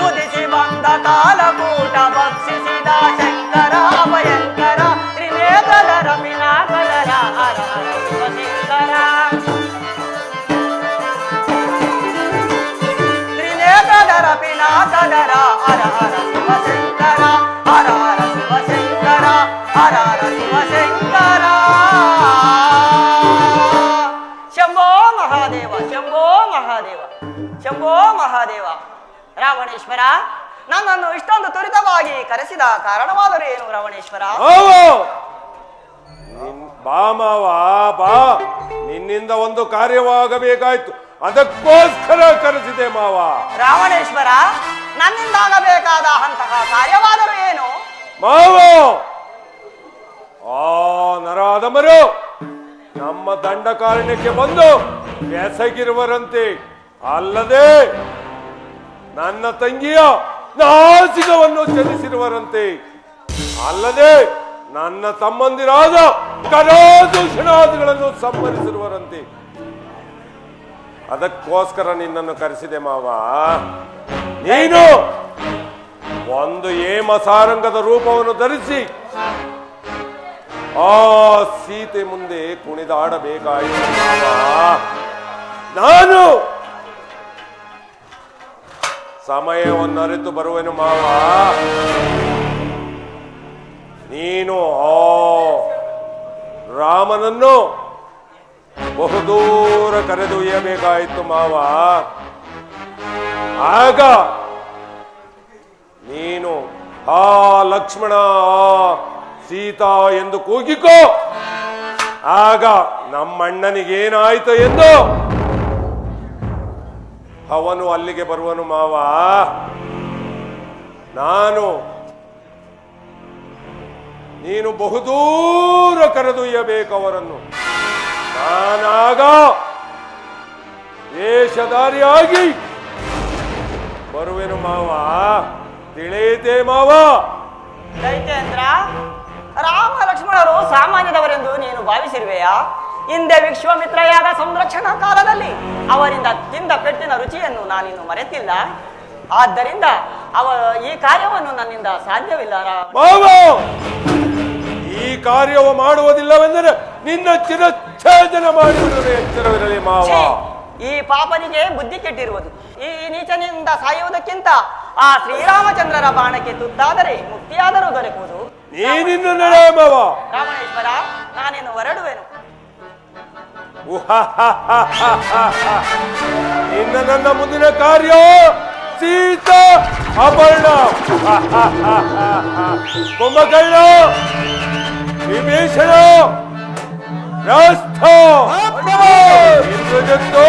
Speaker 4: ಉದಿಸಿ ಬಂದ ಕಾಲಕೂಟ ಭಕ್ಷಿಸಿದ ಶಂಕರ ಭಯಂಕರ, ತ್ರಿನೇತ್ರರ ಪಿನಾಕರ ಹರ ಶಿವಶಂಕರ. ತ್ರಿನೇತ್ರರ ಪಿನಾಕರ ಹರ ಹರ ಶಿವಶಂಕರ, ಹರ ಹರ ಶಿವಶಂಕರ.
Speaker 7: ಹರ ಹರ ಶಿವಶಂಕರ ಶಂಭೋ ಮಹಾದೇವ ಶಂಭೋ ಮಹಾದೇವ ಶಂಭೋ ಮಹಾದೇವ. ರಾವಣೇಶ್ವರ, ನನ್ನನ್ನು ಇಷ್ಟೊಂದು ತ್ವರಿತವಾಗಿ ಕರೆಸಿದ ಕಾರಣವಾದರೂ ಏನು ರಾವಣೇಶ್ವರ?
Speaker 3: ಬಾ ಮಾವ ಬಾ, ನಿನ್ನಿಂದ ಒಂದು ಕಾರ್ಯವಾಗಬೇಕಾಯ್ತು, ಅದಕ್ಕೋಸ್ಕರ ಕರೆಸಿದೆ ಮಾವ.
Speaker 7: ರಾವಣೇಶ್ವರ, ನನ್ನಿಂದಾಗಬೇಕಾದ ಅಂತಹ ಕಾರ್ಯವಾದರೂ ಏನು?
Speaker 3: ಮಾವ, ಆ ನರಾಧಮರು ನಮ್ಮ ದಂಡಕಾರಣ್ಯಕ್ಕೆ ಬಂದು ಎಸಗಿರುವರಂತೆ, ಅಲ್ಲದೆ ನನ್ನ ತಂಗಿಯ ನಾಸಿಕವನ್ನು ಚಲಿಸಿರುವರಂತೆ, ಅಲ್ಲದೆ ನನ್ನ ತಮ್ಮಂದಿರಾದ ಕರಾದೂಷಣಾದಿಗಳನ್ನು ಸಂಹರಿಸಿರುವರಂತೆ. ಅದಕ್ಕೋಸ್ಕರ ನಿನ್ನನ್ನು ಕರೆಸಿದೆ ಮಾವ. ನೀನು ಒಂದು ಹೇಮಸಾರಂಗದ ರೂಪವನ್ನು ಧರಿಸಿ ಆ ಸೀತೆ ಮುಂದೆ ಕುಣಿದಾಡಬೇಕಾಯಿತು ಮಾವ. ನಾನು ಸಮಯವನ್ನು ಅರಿತು ಬರುವೆನು ಮಾವ. ನೀನು ಆ ರಾಮನನ್ನು ಬಹುದೂರ ಕರೆದೊಯ್ಯಬೇಕಾಯಿತು ಮಾವ. ಆಗ ನೀನು ಆ ಲಕ್ಷ್ಮಣ ಸೀತಾ ಎಂದು ಕೂಗಿಕೋ, ಆಗ ನಮ್ಮಣ್ಣನಿಗೇನಾಯ್ತು ಎಂದು ಅವನು ಅಲ್ಲಿಗೆ ಬರುವನು ಮಾವ. ನೀನು ಬಹುದೂರ ಕರೆದೊಯ್ಯಬೇಕು ಅವರನ್ನು. ನಾನಾಗ ವೇಷಧಾರಿಯಾಗಿ ಬರುವೆನು ಮಾವ. ತಿಳಿಯಿತೆ ಮಾವ?
Speaker 7: ದೈತ್ಯೇಂದ್ರ, ರಾಮ ಲಕ್ಷ್ಮಣರು ಸಾಮಾನ್ಯದವರೆಂದು ನೀನು ಭಾವಿಸಿರುವೆಯಾ? ಹಿಂದೆ ವಿಶ್ವಾಮಿತ್ರಯಾಗ ಸಂರಕ್ಷಣಾ ಕಾಲದಲ್ಲಿ ಅವರಿಂದ ತಿಂದ ಪೆಟ್ಟಿನ ರುಚಿಯನ್ನು ನಾನಿನ್ನು ಮರೆತಿಲ್ಲ. ಆದ್ದರಿಂದ ಈ ಕಾರ್ಯವನ್ನು ನನ್ನಿಂದ ಸಾಧ್ಯವಿಲ್ಲ.
Speaker 3: ಮಾವ, ಈ ಕಾರ್ಯವು ಮಾಡುವುದಿಲ್ಲವೆಂದರೆ ನಿನ್ನ ಚಿರಚ್ಛೇದನ ಮಾಡಿಬಿಡುವೆ, ಎಚ್ಚರವಿರಲಿ ಮಾವ.
Speaker 7: ಈ ಪಾಪನಿಗೆ ಬುದ್ಧಿ ಕೆಟ್ಟಿರುವುದು. ಈ ನೀಚನಿಂದ ಸಾಯುವುದಕ್ಕಿಂತ ಆ ಶ್ರೀರಾಮಚಂದ್ರರ ಬಾಣಕ್ಕೆ ತುತ್ತಾದರೆ ಮುಕ್ತಿಯಾದರೂ ದೊರಕುವುದು.
Speaker 3: ನೀನಿನ್ನು ನಡೆ ಮಾವ.
Speaker 7: ರಾವಣೇಶ್ವರ, ನಾನೇನು ಹೊರಡುವೆನು.
Speaker 3: ಇನ್ನು ನನ್ನ ಮುಂದಿನ ಕಾರ್ಯ ಸೀತಾ ಅಪರ್ಣ, ಕುಂಭಕರ್ಣ, ವಿಭೀಷಣ, ರಾಷ್ಟ್ರ, ಇಂದ್ರಜಿತ್ತು,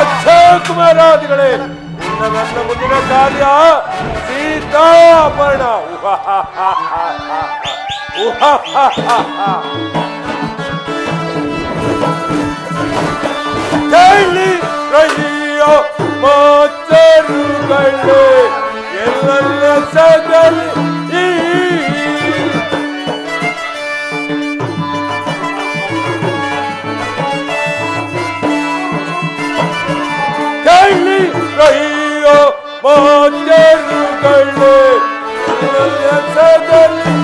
Speaker 3: ಅಕ್ಷಯ ಕುಮಾರಾದಿಗಳೇ, ಇನ್ನು ನನ್ನ ಮುಂದಿನ ಕಾರ್ಯ ಸೀತಾ ಅಪರ್ಣ. ಕೈಲಿ ಕೈಯೋ ಮಾತರುಗಳೇ ಎಲ್ಲ ಸಗಲಿ ಕೈಲಿ ಕೈಯೋ ಮಾತರುಗಳೇ ಎಲ್ಲ ಸಗಲಿ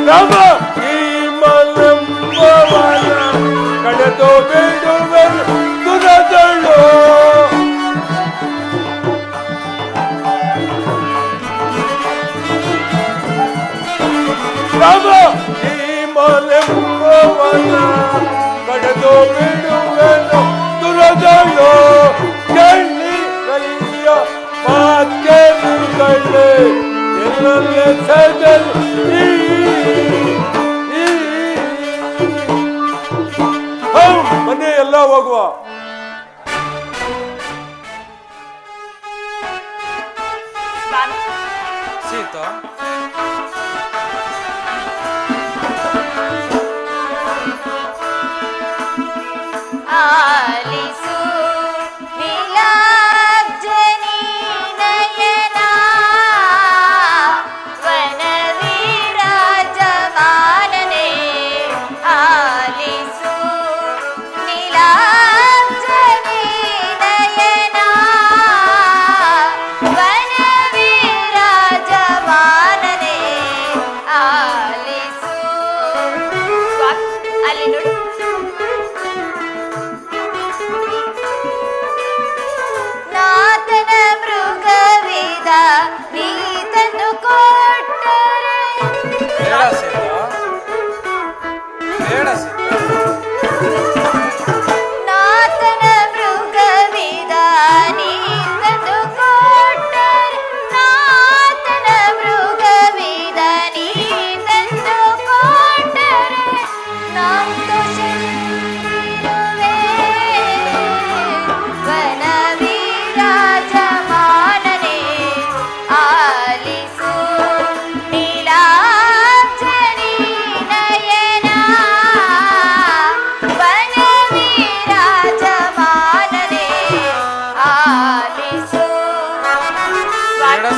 Speaker 3: ರಾಮ ಈ ಮಲಂಬವನ ಕಳೆದು ಬಿಡುವೆನು ದುರದಳು. ರಾಮ ಈ ಮಲಂಬವನ ಕಳೆದು ಬಿಡುವೆನು ದುರದಳು. ಕಣ್ಣಿ ಕೈಯ ಮಾತೆರುಗಳೇ ಎಲ್ಲ ಸಗಲಿ ಬನ್ನಿ ಎಲ್ಲ ಹೋಗುವ.
Speaker 8: ಸೀತಾ,
Speaker 9: ಆಲಿಸು ವಿಲಾಜನಿ ನಯನ ವನವೀರಾಜಮಾನನೆ. ಆಲಿಸು ವಿಲಾಜನಿ ನಯನ ವನವೀರಾಜಮಾನನೆ.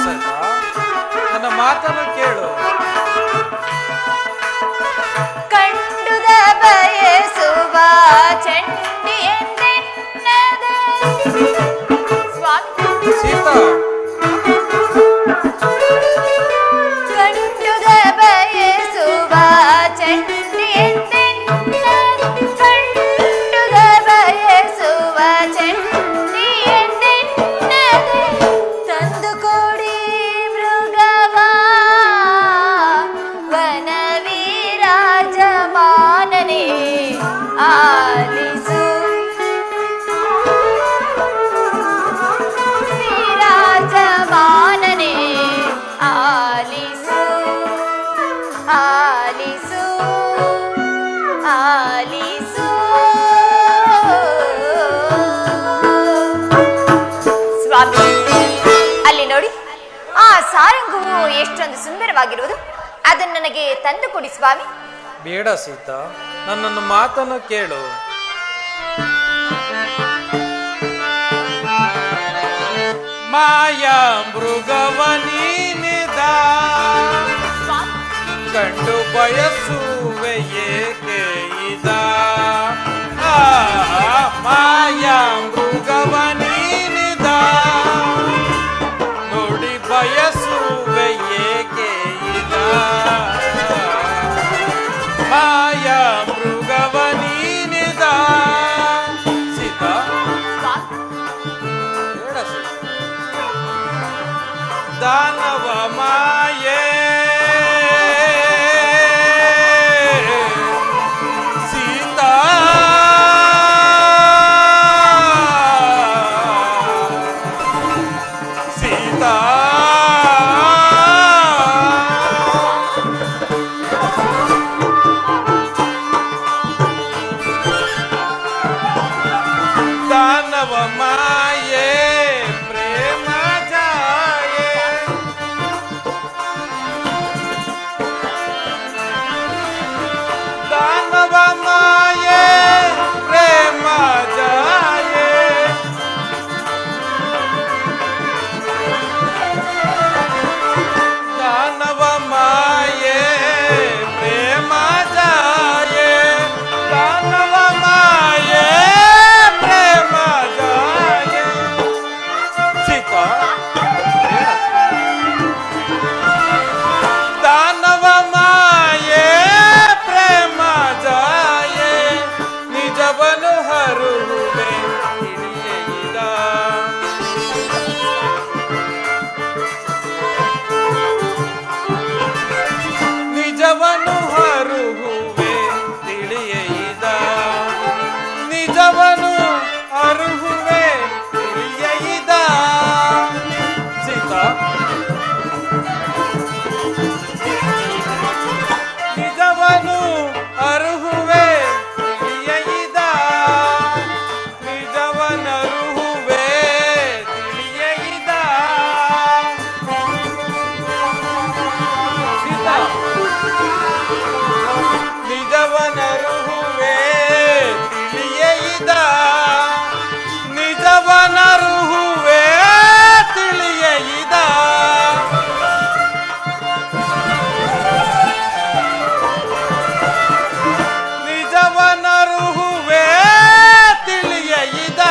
Speaker 8: ಸೀತಾ, ನನ್ನ ಮಾತನ್ನು ಕೇಳು.
Speaker 9: ಕಂಡುದ ಬಯಸುವ ಚಂಡಿ ಎಂದೆನ್ನದೆ ಸ್ವಾಮಿ.
Speaker 8: ಸೀತಾ,
Speaker 9: ಕಂಡುದ ಬಯಸುವ ಚಂಡಿ ಎಂದೆನ್ನದೆ, ಕಂಡುದ ಬಯಸುವ ಚಂಡಿ ಎಂದೆನ್ನದೆ, ತಂದು ಕೊಡಿ ಮೃಗವ ವನವಿರಾಜಮಾನನೇ ಆಲಿಸು, ವಿರಾಜಮಾನನೇ ಆಲಿಸು, ಆಲಿಸು, ಆಲಿಸು. ಸ್ವಾಮಿ, ಅಲ್ಲಿ ನೋಡಿ, ಆ ಸಾರಂಗವು ಎಷ್ಟೊಂದು ಸುಂದರವಾಗಿರುವುದು. ಅದನ್ನು ನನಗೆ ತಂದು ಕೊಡಿ ಸ್ವಾಮಿ.
Speaker 8: ಬೇಡ ಸೀತಾ, ನನ್ನನ್ನು ಮಾತನ್ನು ಕೇಳು. ಮಾಯಾ ಮೃಗವ ನೀನಿದ ಕಂಡು ಬಯಸುವೆ ಏಕೆ ಇದ, ಮಾಯಾ ಮೃಗವ ನೀನಿದ ನೋಡಿ ಬಯಸುವೆ ಏಕೆ ಇದ, ಮಾಯಾ ಮೃಗವ ನೀನಿದ. ಸೀತಾ, ಬೇಡ ಸೀತಾ. ದಾನವ ಮಾಯೆ ಸೀತಾ, ಸೀತಾ, ದಾನವ ಮಾಯೆ ಪ್ರೇಮ ಜಾಯೆ, ದಾನವ ಮಾಯೆ ಪ್ರೇಮ ಜಾಯೆ, ದಾನವ ಮಾಯೆ ಪ್ರೇಮ ಜಾಯೆ, ದಾನವ ಮಾಯೆ ಪ್ರೇಮ ಜಾಯೆ. ಸೀತಾ, ದಾನವ ಮಾಯೆ ಪ್ರೇಮ ಜಾಯೆ, ನಿಜವನು ಹರುವೆ ತಿಳಿಯೈದ, ನಿಜವನು ಹರುವೆ ತಿಳಿಯೈದ, ನಿಜವನು ಅರುಹುವೆ ತಿಳಿಯೈದ. ಸೀತಾ, ನಿಜವನು ಅರುಹುವೆ ತಿಳಿಯೈದ, ನಿಜವನರುಹುವೆ ತಿಳಿಯೈದ. ಸೀತಾ, ನಿಜವನರುಹುವೆ ತಿಳಿಯೈದ, ನಿಜವನರುಹುವೆ ತಿಳಿಯೈದ. ನಿಜವನರುಹುವೆ ತಿಳಿಯೈದ,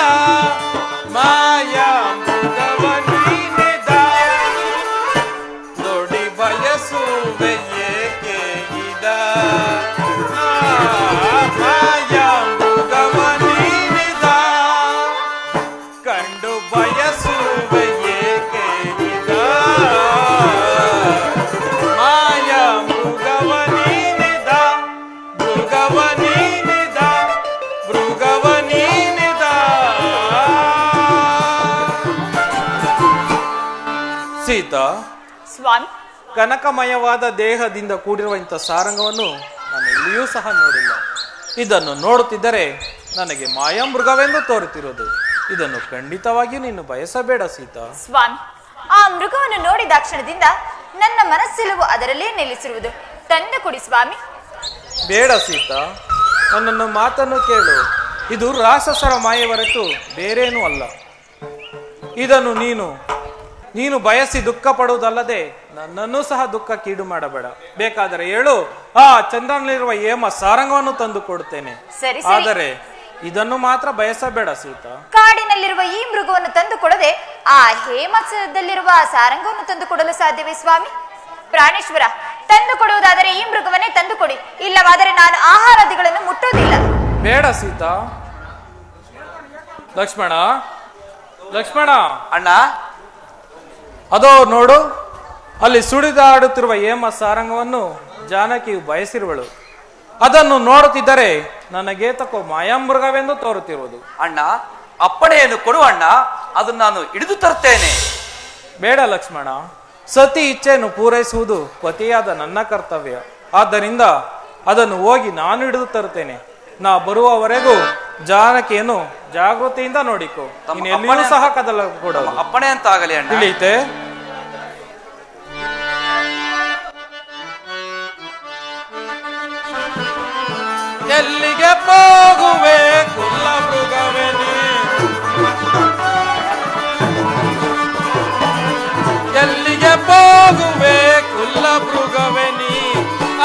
Speaker 8: ಮಾಯಾ ಮೃಗವ ನೀನಿದ ನೋಡಿ ಬಯಸುವೆ ಏಕೆ ಇದ, ಮಾಯಾ ಮೃಗವ ನೀನಿದ ಕಂಡು ಬಯಸುವೆ ಏಕೆ ಇದ, ಮಾಯಾ ಮೃಗವ ನೀನಿದ, ಮೃಗವ ನೀನಿದ, ಮೃಗವ ನೀನಿದ. ಸೀತಾ,
Speaker 7: ಸ್ವಾಮಿ,
Speaker 8: ಕನಕಮಯವಾದ ದೇಹದಿಂದ ಕೂಡಿರುವ ಇಂಥ ಸಾರಂಗವನ್ನು ನಾನು ಎಲ್ಲಿಯೂ ಸಹ ನೋಡಿಲ್ಲ. ಇದನ್ನು ನೋಡುತ್ತಿದ್ದರೆ ನನಗೆ ಮಾಯಾಮೃಗವೆಂದು ತೋರುತ್ತಿರುವುದು. ಇದನ್ನು ಖಂಡಿತವಾಗಿಯೂ ನೀನು ಬಯಸಬೇಡ ಸೀತಾ.
Speaker 9: ಸ್ವಾಮಿ, ಆ ಮೃಗವನ್ನು ನೋಡಿದ ಕ್ಷಣದಿಂದ ನನ್ನ ಮನಸ್ಸೆಲ್ಲವೂ ಅದರಲ್ಲೇ ನೆಲೆಸಿರುವುದು. ತಂದು ಕೊಡಿ ಸ್ವಾಮಿ.
Speaker 8: ಬೇಡ ಸೀತಾ, ನನ್ನನ್ನು ಮಾತನ್ನು ಕೇಳು. ಇದು ರಾಕ್ಷಸರ ಮಾಯೆ ಹೊರತು ಬೇರೇನೂ ಅಲ್ಲ. ಇದನ್ನು ನೀನು ನೀನು ಬಯಸಿ ದುಃಖ ಪಡುವುದಲ್ಲದೆ ನನ್ನನ್ನೂ ಸಹ ದುಃಖಕ್ಕೀಡು ಮಾಡಬೇಡ. ಬೇಕಾದರೆ ಹೇಳು, ಆ ಚಂದ್ರನಲ್ಲಿರುವ ಹೇಮ ಸಾರಂಗವನ್ನು ತಂದು ಕೊಡುತ್ತೇನೆ.
Speaker 9: ಸರಿ.
Speaker 8: ಆದರೆ ಇದನ್ನು ಮಾತ್ರ ಬಯಸಬೇಡ ಸೀತಾ.
Speaker 9: ಕಾಡಿನಲ್ಲಿರುವ ಈ ಮೃಗವನ್ನು ತಂದು ಕೊಡದೆ ಆ ಹೇಮದಲ್ಲಿರುವ ಸಾರಂಗವನ್ನು ತಂದು ಕೊಡಲು ಸಾಧ್ಯವೇ ಸ್ವಾಮಿ? ಪ್ರಾಣೇಶ್ವರ, ತಂದು ಕೊಡುವುದಾದರೆ ಈ ಮೃಗವನ್ನೇ ತಂದು ಕೊಡಿ, ಇಲ್ಲವಾದರೆ ನಾನು ಆಹಾರಾದಿಗಳನ್ನು ಮುಟ್ಟುವುದಿಲ್ಲ.
Speaker 8: ಬೇಡ ಸೀತಾ. ಲಕ್ಷ್ಮಣ, ಲಕ್ಷ್ಮಣ
Speaker 10: ಅಣ್ಣ,
Speaker 8: ಅದೋ ನೋಡು, ಅಲ್ಲಿ ಸುಳಿದಾಡುತ್ತಿರುವ ಹೇಮ ಸಾರಂಗವನ್ನು ಜಾನಕಿಯು ಬಯಸಿರುವಳು. ಅದನ್ನು ನೋಡುತ್ತಿದ್ದರೆ ನನಗೆ ತಕೋ ಮಾಯಾಮೃಗವೆಂದು ತೋರುತ್ತಿರುವುದು.
Speaker 10: ಅಣ್ಣ, ಅಪ್ಪಣೆಯನ್ನು ಕೊಡು ಅಣ್ಣ, ಅದನ್ನು ನಾನು ಹಿಡಿದು ತರ್ತೇನೆ.
Speaker 8: ಬೇಡ ಲಕ್ಷ್ಮಣ, ಸತಿ ಇಚ್ಛೆಯನ್ನು ಪೂರೈಸುವುದು ಪತಿಯಾದ ನನ್ನ ಕರ್ತವ್ಯ. ಆದ್ದರಿಂದ ಅದನ್ನು ಹೋಗಿ ನಾನು ಹಿಡಿದು ತರುತ್ತೇನೆ. ನಾ ಬರುವವರೆಗೂ ಜಾನಕಿಯನ್ನು ಜಾಗೃತಿಯಿಂದ ನೋಡಿಕೊ. ಎಲ್ಲಿಯೂ ಸಹ ಕದಲ ಕೊಡೋದು.
Speaker 10: ಅಪ್ಪಣೆ ಅಂತ ಆಗಲಿ ಅಣ್ಣ.
Speaker 8: ತಿಳಿಯಿತೆ? ಎಲ್ಲಿಗೆ ಹೋಗುವೆ ಕುಲ್ಲ ಮೃಗವೇ ನೀ, ಎಲ್ಲಿಗೆ ಹೋಗುವೆ ಕುಲ್ಲ ಮೃಗವೇ ನೀ,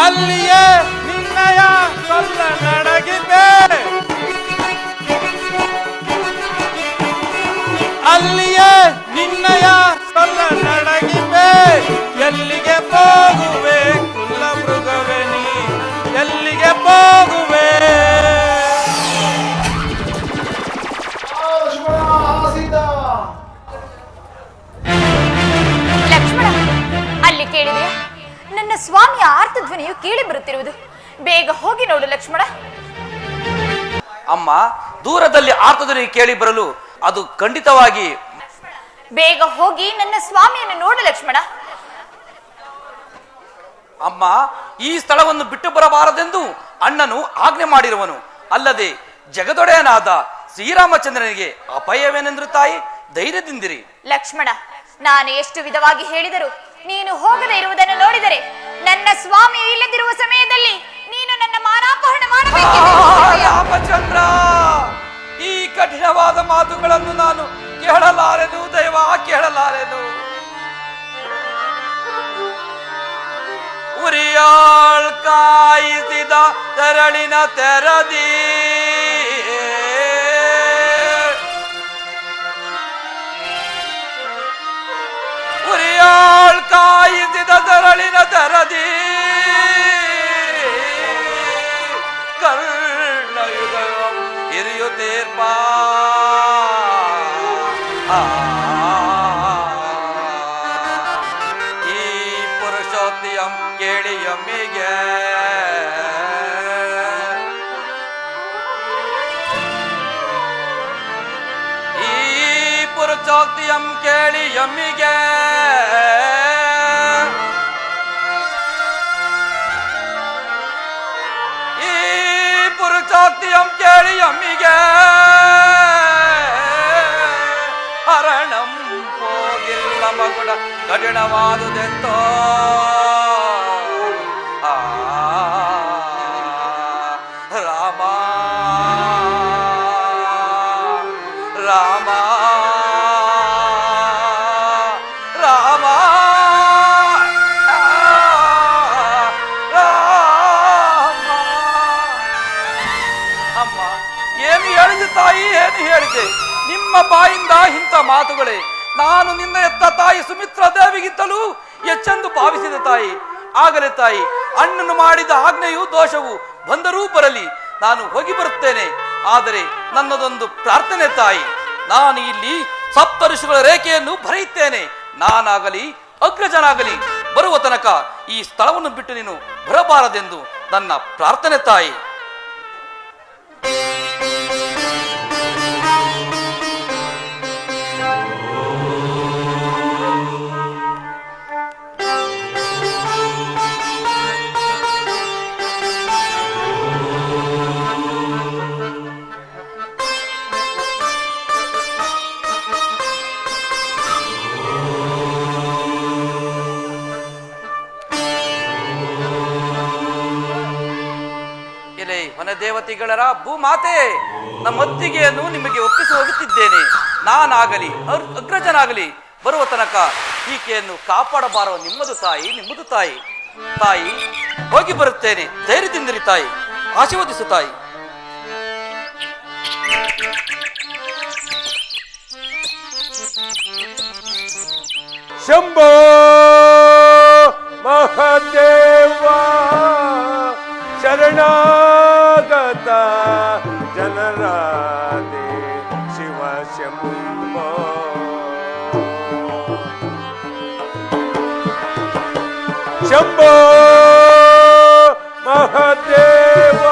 Speaker 8: ಅಲ್ಲಿಯೇ ನಿನ್ನಯ ಸೊಲ್ಲ ನಡಗಿವೆ, ಅಲ್ಲಿಯೇ ನಿನ್ನಯ ಸೊಲ್ಲ ನಡಗಿವೆ, ಎಲ್ಲಿಗೆ ಹೋಗುವೆ ಕುಲ್ಲ ಮೃಗವೇ ನೀ, ಎಲ್ಲಿಗೆ ಹೋಗುವೆ.
Speaker 9: ಲಕ್ಷ್ಮಣ, ಅಲ್ಲಿ ಕೇಳಿದೆಯಾ? ನನ್ನ ಸ್ವಾಮಿಯ ಆರ್ತಧ್ವನಿಯು ಕೇಳಿ ಬರುತ್ತಿರುವುದು. ಬೇಗ ಹೋಗಿ ನೋಡು ಲಕ್ಷ್ಮಣ.
Speaker 10: ಅಮ್ಮ, ದೂರದಲ್ಲಿ ಆರ್ತಧ್ವನಿ ಕೇಳಿ ಬರಲು ಅದು ಖಂಡಿತವಾಗಿ.
Speaker 9: ಬೇಗ ಹೋಗಿ ನನ್ನ ಸ್ವಾಮಿಯನ್ನು ನೋಡು ಲಕ್ಷ್ಮಣ.
Speaker 10: ಅಮ್ಮ, ಈ ಸ್ಥಳವನ್ನು ಬಿಟ್ಟು ಬರಬಾರದೆಂದು ಅಣ್ಣನು ಆಜ್ಞೆ ಮಾಡಿರುವನು. ಅಲ್ಲದೆ ಜಗದೊಡೆಯನಾದ ಶ್ರೀರಾಮಚಂದ್ರನಿಗೆ ಅಪಾಯವೇನೆಂದ್ರು ತಾಯಿ, ಧೈರ್ಯದಿಂದಿರಿ.
Speaker 9: ಲಕ್ಷ್ಮಣ, ನಾನು ಎಷ್ಟು ವಿಧವಾಗಿ ಹೇಳಿದರು ನೀನು ಹೋಗದೆ ಇರುವುದನ್ನು ನೋಡಿದರೆ ನನ್ನ ಸ್ವಾಮಿಯು ಇಲ್ಲದಿರುವ ಸಮಯದಲ್ಲಿ ನೀನು ನನ್ನ ಮಾನಾಪಹರಣ ಮಾಡಬೇಕು.
Speaker 10: ರಾಮಚಂದ್ರ, ಈ ಕಠಿಣವಾದ ಮಾತುಗಳನ್ನು ನಾನು ಕೇಳಲಾರೆನು, ದೈವ ಕೇಳಲಾರೆನು. ಉರಿಯಾಳ್ ಕಾಯಿಸಿದ ತೆರಳಿನ ತೆರದಿ, ಉರಿಯಾಳ್ ಕಾಯಿಸಿದ ತೆರಳಿನ ತೆರದಿ, ಕರ್ಣಯುಗ ಹಿರಿಯುತ್ತೇರ್ಪ ಈ ಪುರುಷೋತ್ತಿಯಂ ಕೇಳಿಯಮ್ಮಿಗೆ, ಈ ಪುರುಷೋತ್ತಿಯಂ ಕೇಳಿಯಮ್ಮಿಗೆ, ಈ ಪುರುಷೋತ್ತಿಯಂ ಕೇಳಿಯಮ್ಮಿಗೆ, ಹರಣಂ ಹೋಗಿಲ್ಲ ಮಗುಡ ಕಠಿಣವಾದುದೆಂತೋ. ರಾಮ ರಾಮ ರಾಮ ರಾಮ. ಅಮ್ಮ, ಏನು ಹೇಳಿದೆ ತಾಯಿ, ಏನು ಹೇಳಿದೆ? ನಿಮ್ಮ ಬಾಯಿಂದ ಇಂಥ ಮಾತುಗಳೇ. ನಾನು ನಿನ್ನ ಎತ್ತ ತಾಯಿ ಸುಮಿತ್ರಾ ದೇವಿಗಿಂತಲೂ ಹೆಚ್ಚೆಂದು ಭಾವಿಸಿದ ತಾಯಿ. ಆಗಲೇ ತಾಯಿ, ಅಣ್ಣನು ಮಾಡಿದ ಆಜ್ಞೆಯು ದೋಷವು ಬಂದರೂ ಬರಲಿ, ನಾನು ಹೋಗಿ ಬರುತ್ತೇನೆ. ಆದರೆ ನನ್ನದೊಂದು ಪ್ರಾರ್ಥನೆ ತಾಯಿ, ನಾನು ಇಲ್ಲಿ ಸಪ್ತ ಋಷಿಗಳ ರೇಖೆಯನ್ನು ಬರೆಯುತ್ತೇನೆ. ನಾನಾಗಲಿ ಅಗ್ರಜನಾಗಲಿ ಬರುವ ತನಕ ಈ ಸ್ಥಳವನ್ನು ಬಿಟ್ಟು ನೀನು ಬರಬಾರದೆಂದು ನನ್ನ ಪ್ರಾರ್ಥನೆ ತಾಯಿ. ದೇವತೆಗಳರ ಭೂಮಾತೆ, ನಮ್ಮ ಒತ್ತಿಗೆಯನ್ನು ನಿಮಗೆ ಒಪ್ಪಿಸಿ ಹೋಗುತ್ತಿದ್ದೇನೆ. ನಾನಾಗಲಿ ಅಗ್ರಜನಾಗಲಿ ಬರುವ ತನಕ ಈಕೆಯನ್ನು ಕಾಪಾಡಬಾರೋ ನಿಮ್ಮದು ತಾಯಿ, ನಿಮ್ಮದು ತಾಯಿ. ತಾಯಿ, ಹೋಗಿ ಬರುತ್ತೇನೆ, ಧೈರ್ಯದಿಂದಿರಿ ತಾಯಿ, ಆಶೀರ್ವದಿಸು ತಾಯಿ.
Speaker 3: ಶಂಭೋ ಮಹಾದೇವ ಶರಣಾಗತ ಜನರಾದೆ ಶಿವ ಶಂಭೋ. ಶಂಭೋ ಮಹಾದೇವ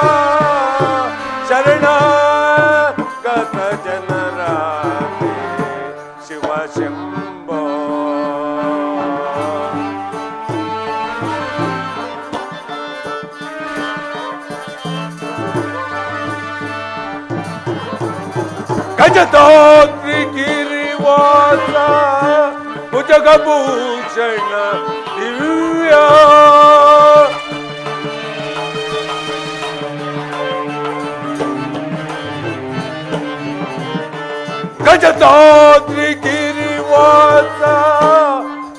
Speaker 3: ಶರಣಾಗತ ಜನರಾದೆ ಶಿವ ಶಂಭೋ. ಗಜತಾದ್ರಿ ಗಿರಿವಾಸ ಭುಜಗಭೂಷಣ ದಿವ್ಯ ಗಜತಾದ್ರಿ ಗಿರಿವಾಸ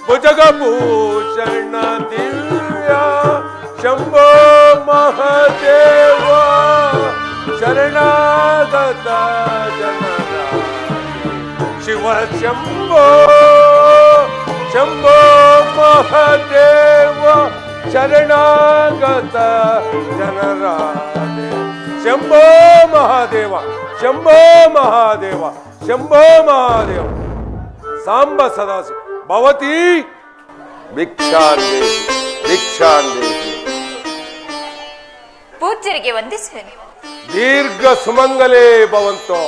Speaker 3: ಭುಜಗಭೂಷಣ ದಿವ್ಯ ಶಂಭೋ ಮಹಾದೇವ ಶರಣಾಗತ ಜನರ ಶಿವ ಶಂಭೋ. ಶಂಭೋ ಮಹಾದೇವ ಶರಣಾಗತ ಜನರಾದೆ ಶಂಭೋ ಮಹಾದೇವ. ಶಂಭೋ ಮಹಾದೇವ, ಶಂಭೋ ಮಹಾದೇವ. ಸಾಂಬ ಸದಾಶಿವ ಭವತಿ ಭಿಕ್ಷಾಂದೇಹಿ ಭಿಕ್ಷಾಂದೇಹಿ.
Speaker 9: ಪೂಜ್ಯರಿಗೆ ವಂದಿಸುವೆನು.
Speaker 3: ದೀರ್ಘ ಸುಮಂಗಲೇ ಭವಂತೋ.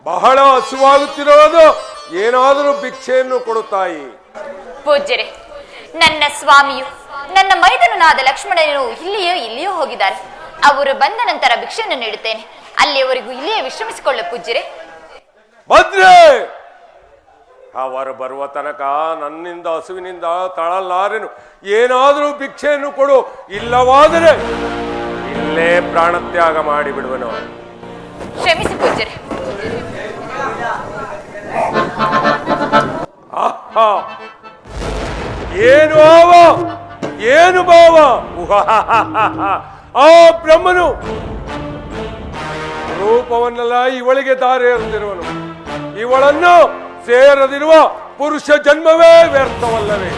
Speaker 3: ಬಹಳ ಹಸುವಾಗುತ್ತಿರುವುದು, ಏನಾದರೂ ಭಿಕ್ಷೆಯನ್ನು ಕೊಡುತ್ತಾಯಿ.
Speaker 9: ಪೂಜ್ಯರೇ, ನನ್ನ ಸ್ವಾಮಿಯು ನನ್ನ ಮೈದನನಾದ ಲಕ್ಷ್ಮಣನು ಇಲ್ಲಿಯೋ ಹೋಗಿದ್ದಾರೆ. ಅವರು ಬಂದ ನಂತರ ಭಿಕ್ಷೆಯನ್ನು ನೀಡುತ್ತೇನೆ. ಅಲ್ಲಿಯವರೆಗೂ ಇಲ್ಲಿಯೇ ವಿಶ್ರಮಿಸಿಕೊಳ್ಳ ಪೂಜ್ಯರೇ.
Speaker 3: ಭದ್ರೆ, ಅವರು ಬರುವ ತನಕ ನನ್ನಿಂದ ಹಸುವಿನಿಂದ ತಳಲಾರೆನು. ಏನಾದರೂ ಭಿಕ್ಷೆಯನ್ನು ಕೊಡು, ಇಲ್ಲವಾದರೆ ಇಲ್ಲೇ ಪ್ರಾಣತ್ಯಾಗ ಮಾಡಿಬಿಡುವನು.
Speaker 9: ಕ್ಷಮಿಸಿ ಪೂಜ್ಯರೇ.
Speaker 3: ಆಹಾ, ಏನು ಭಾವ, ಏನು ಭಾವ. ಆ ಬ್ರಹ್ಮನು ರೂಪವನ್ನೆಲ್ಲ ಇವಳಿಗೆ ದಾರಿ ಎರೆದಿರುವನು. ಇವಳನ್ನು ಸೇರದಿರುವ ಪುರುಷ ಜನ್ಮವೇ ವ್ಯರ್ಥವಲ್ಲವೇ.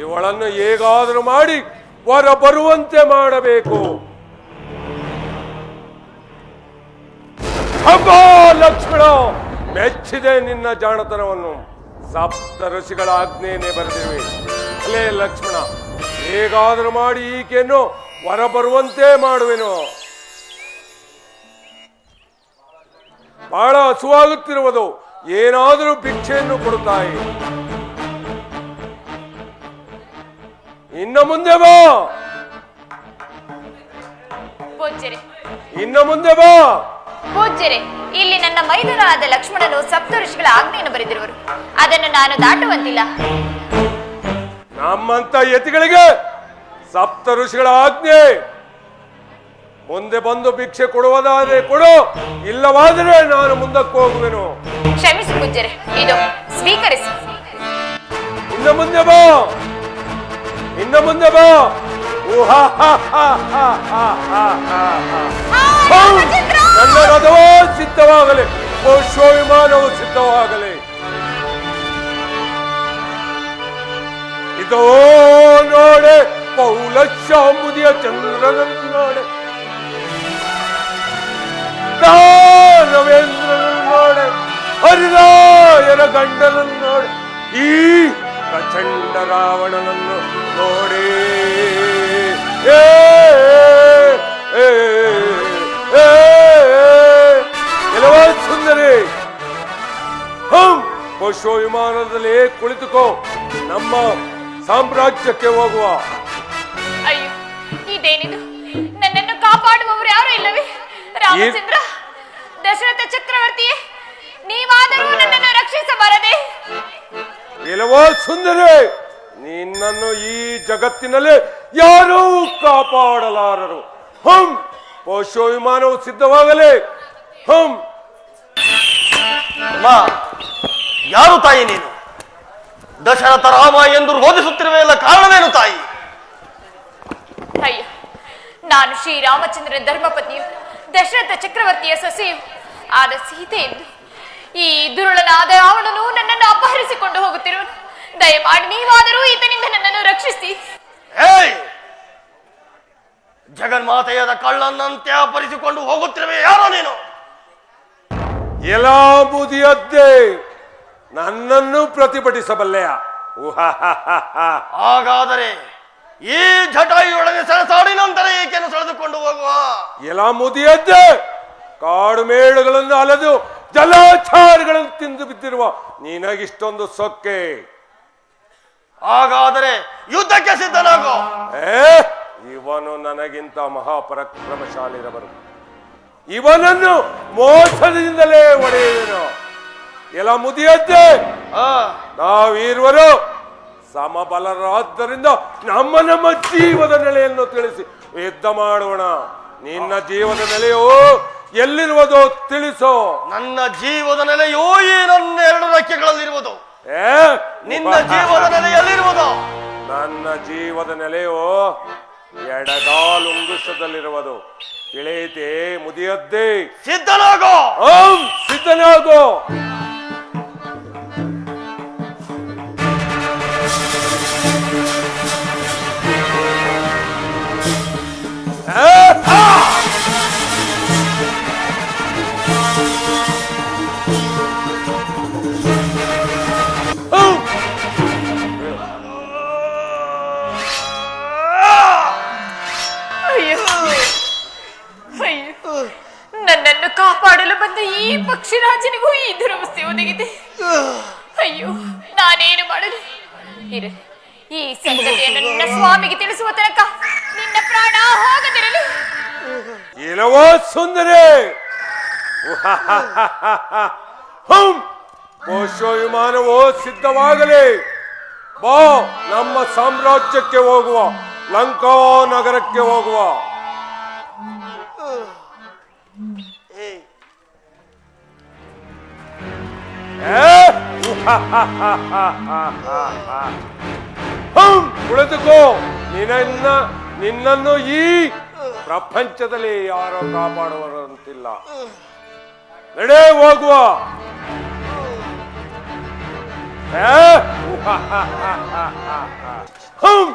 Speaker 3: ಇವಳನ್ನು ಹೇಗಾದರೂ ಮಾಡಿ ಹೊರ ಬರುವಂತೆ ಮಾಡಬೇಕು. ಅಬ್ಬಾ ಲಕ್ಷ್ಮಣ, ಮೆಚ್ಚಿದೆ ನಿನ್ನ ಜಾಣತನವನ್ನು. ಸಪ್ತ ಋಷಿಗಳ ಆಜ್ಞೆಯನ್ನೇ ಬರೆದಿವೆ. ಅಲೇ ಲಕ್ಷ್ಮಣ, ಹೇಗಾದರೂ ಮಾಡಿ ಈಕೆಯನ್ನು ಹೊರ ಬರುವಂತೆ ಮಾಡುವೆನು. ಬಹಳ ಹಸುವಾಗುತ್ತಿರುವುದು, ಏನಾದರೂ ಭಿಕ್ಷೆಯನ್ನು ಕೊಡುತ್ತಾಯಿ. ಇನ್ನು ಮುಂದೆ ಬಾ,
Speaker 9: ಪೂಜ್ಯರೇ.
Speaker 3: ಇನ್ನು ಮುಂದೆ ಬಾ.
Speaker 9: ಪೂಜ್ಯರೇ, ಇಲ್ಲಿ ನನ್ನ ಮೈದನನಾದ ಲಕ್ಷ್ಮಣನು ಸಪ್ತ ಋಷಿಗಳ ಆಜ್ಞೆಯನ್ನು ಬರೆದಿರುವರು. ಅದನ್ನು ನಾನು ದಾಟುವಂತಿಲ್ಲ.
Speaker 3: ನಮ್ಮಂತ ಯತಿಗಳಿಗೆ ಸಪ್ತ ಋಷಿಗಳ ಆಜ್ಞೆ. ಮುಂದೆ ಬಂದು ಭಿಕ್ಷೆ ಕೊಡುವುದಾದರೆ ಕೊಡು, ಇಲ್ಲವಾದರೆ ನಾನು ಮುಂದಕ್ಕೆ ಹೋಗುವೆನು.
Speaker 9: ಕ್ಷಮಿಸಿ ಪೂಜ್ಯರೇ, ಇದು ಸ್ವೀಕರಿಸಿ.
Speaker 3: ಇನ್ನು ಮುಂದೆ ಬಾ, ಇನ್ನು ಮುಂದೆ ಬಾ. ನನ್ನ ರಥವೋ ಸಿದ್ಧವಾಗಲಿ, ಪುಷ್ಪ ವಿಮಾನವು ಸಿದ್ಧವಾಗಲಿ. ಇದೋ ನೋಡೆ ಪೌಲಶಾಂಬುದಿಯ ಚಂದ್ರನನ್ನು ನೋಡೆ, ದಾನವೇಂದ್ರನನ್ನು ನೋಡೆ, ಹರಿರಾಯನ ಗಂಡನನ್ನು ನೋಡೆ, ಈ ಪ್ರಚಂಡ ರಾವಣನನ್ನು ನೋಡಿ. ಎಲ್ಲವ ಸುಂದರಿ, ಪುಷ್ಪ ವಿಮಾನದಲ್ಲಿ ಕುಳಿತುಕೋ, ನಮ್ಮ ಸಾಮ್ರಾಜ್ಯಕ್ಕೆ ಹೋಗುವ.
Speaker 9: ಅಯ್ಯೋ, ಇದೇನಿದು? ನನ್ನನ್ನು ಕಾಪಾಡುವವರು ಯಾರು ಇಲ್ಲವೇ? ರಾಮಚಂದ್ರ, ದಶರಥ ಚಕ್ರವರ್ತಿಯೇ, ನೀವಾದರೂ ನನ್ನನ್ನು ರಕ್ಷಿಸಬಾರದೆ?
Speaker 3: ಎಲ್ಲವೋ ಸುಂದರಿ, ನಿನ್ನನ್ನು ಈ ಜಗತ್ತಿನಲ್ಲಿ ಯಾರೂ ಕಾಪಾಡಲಾರರು. ಪುಷ್ಪ ವಿಮಾನವು ಸಿದ್ಧವಾಗಲಿ. ಹಂ
Speaker 4: ಅಮ್ಮ, ಯಾರು ತಾಯಿ ನೀನು? ದಶರಥ ರಾಮ ಎಂದು ರೋಧಿಸುತ್ತಿರುವೆಯಲ್ಲ, ಕಾರಣವೇನು ತಾಯಿ?
Speaker 9: ಅಯ್ಯ, ನಾನು ಶ್ರೀರಾಮಚಂದ್ರನ ಧರ್ಮಪತ್ನಿಯು, ದಶರಥ ಚಕ್ರವರ್ತಿಯ ಸೊಸೆಯು ಆದ ಸೀತೆ ಎಂದು ಈ ದುರುಳನಾದ ರಾವಣನು ನನ್ನನ್ನು ಅಪಹರಿಸಿಕೊಂಡು ಹೋಗುತ್ತಿರುವನು. ದಯಮಾಡಿ ನೀವಾದರೂ ಈತನಿಂದ ನನ್ನನ್ನು ರಕ್ಷಿಸಿ.
Speaker 4: ಏಯ್, ಜಗನ್ಮಾತೆಯಾದ ಕಳ್ಳನಂತೆ ಅಪಹರಿಸಿಕೊಂಡು ಹೋಗುತ್ತಿರುವೆ ಯಾರೋ ನೀನು?
Speaker 3: ಎಲ್ಲಾ ಮುದಿಯದ್ದೇ, ನನ್ನನ್ನು ಪ್ರತಿಭಟಿಸಬಲ್ಲೆಯ?
Speaker 4: ಹಾಗಾದರೆ ಈ ಜಟಾಯಿಯೊಳಗೆ ಸೆಣಸಾಡಿ ನಂತರ ಏಕೆನ್ನು ಸೆಳೆದುಕೊಂಡು ಹೋಗುವ?
Speaker 3: ಎಲ್ಲ ಮುದಿಯದ್ದೇ, ಕಾಡು ಮೇಳುಗಳನ್ನು ಅಲೆದು ಜಲಾಚಾರಗಳನ್ನು ತಿಂದು ಬಿದ್ದಿರುವ ನಿನಗಿಷ್ಟೊಂದು ಸೊಕ್ಕೆ.
Speaker 4: ಹಾಗಾದರೆ ಯುದ್ಧಕ್ಕೆ ಸಿದ್ಧನಾಗೋ.
Speaker 3: ಇವನು ನನಗಿಂತ ಮಹಾಪರಾಕ್ರಮಶಾಲಿರವರು. ಇವನನ್ನು ಮೋಸದಿಂದಲೇ ಒಡೆಯುವೆನು. ಎಲ್ಲ ಮುದಿಯದ್ದೇ, ನಾವೀರ್ವರು ಸಮಬಲರಾದ್ದರಿಂದ ನಮ್ಮ ನಮ್ಮ ಜೀವದ ನೆಲೆಯನ್ನು ತಿಳಿಸಿ ಯುದ್ಧ ಮಾಡೋಣ. ನಿನ್ನ ಜೀವದ ನೆಲೆಯೋ ಎಲ್ಲಿರುವುದೋ ತಿಳಿಸೋ.
Speaker 4: ನನ್ನ ಜೀವದ ನೆಲೆಯೋ ಈ ನನ್ನ 2 ರೆಕ್ಕೆಗಳಲ್ಲಿರುವುದು. ನಿನ್ನ ಜೀವದ ನೆಲೆ ಎಲ್ಲಿರುವುದು?
Speaker 3: ನನ್ನ ಜೀವದ ನೆಲೆಯೋ ಎಡಗಾಲುಂಗುಶದಲ್ಲಿರುವುದು. ತಿಳಿಯಿತೆ ಮುದಿಯದ್ದೇ?
Speaker 4: ಸಿದ್ಧನಾಗೋ.
Speaker 3: ಸಿದ್ಧನಾಗೋ.
Speaker 9: ನನ್ನನ್ನು ಕಾಪಾಡಲು ಬಂದ ಈ ಪಕ್ಷಿರಾಜನಿಗೂ ಈ ದುರವಸ್ಥೆ ಒದಗಿದೆ. ಅಯ್ಯೋ, ನಾನೇನು ಮಾಡಲಿ? ಈ ಸಂಗತಿಯನ್ನು ನಿನ್ನ ಸ್ವಾಮಿಗೆ ತಿಳಿಸುವ ತನಕ ನಿನ್ನ ಪ್ರಾಣ ಹೋಗದಿರಲಿ.
Speaker 3: ಇಲ್ಲವೋ ಸುಂದರಿ? ಪೋಷೋ ವಿಮಾನವೋ ಸಿದ್ಧವಾಗಲಿ. ಬಾ, ನಮ್ಮ ಸಾಮ್ರಾಜ್ಯಕ್ಕೆ ಹೋಗುವ, ಲಂಕಾ ನಗರಕ್ಕೆ ಹೋಗುವ. ಕುಳಿತುಕೋ. ನಿನ್ನನ್ನು ಈ ಪ್ರಪಂಚದಲ್ಲಿ ಯಾರೋ ಕಾಪಾಡುವಂತಿಲ್ಲ. ನಡೆ, ಹೋಗುವ. ಹಂ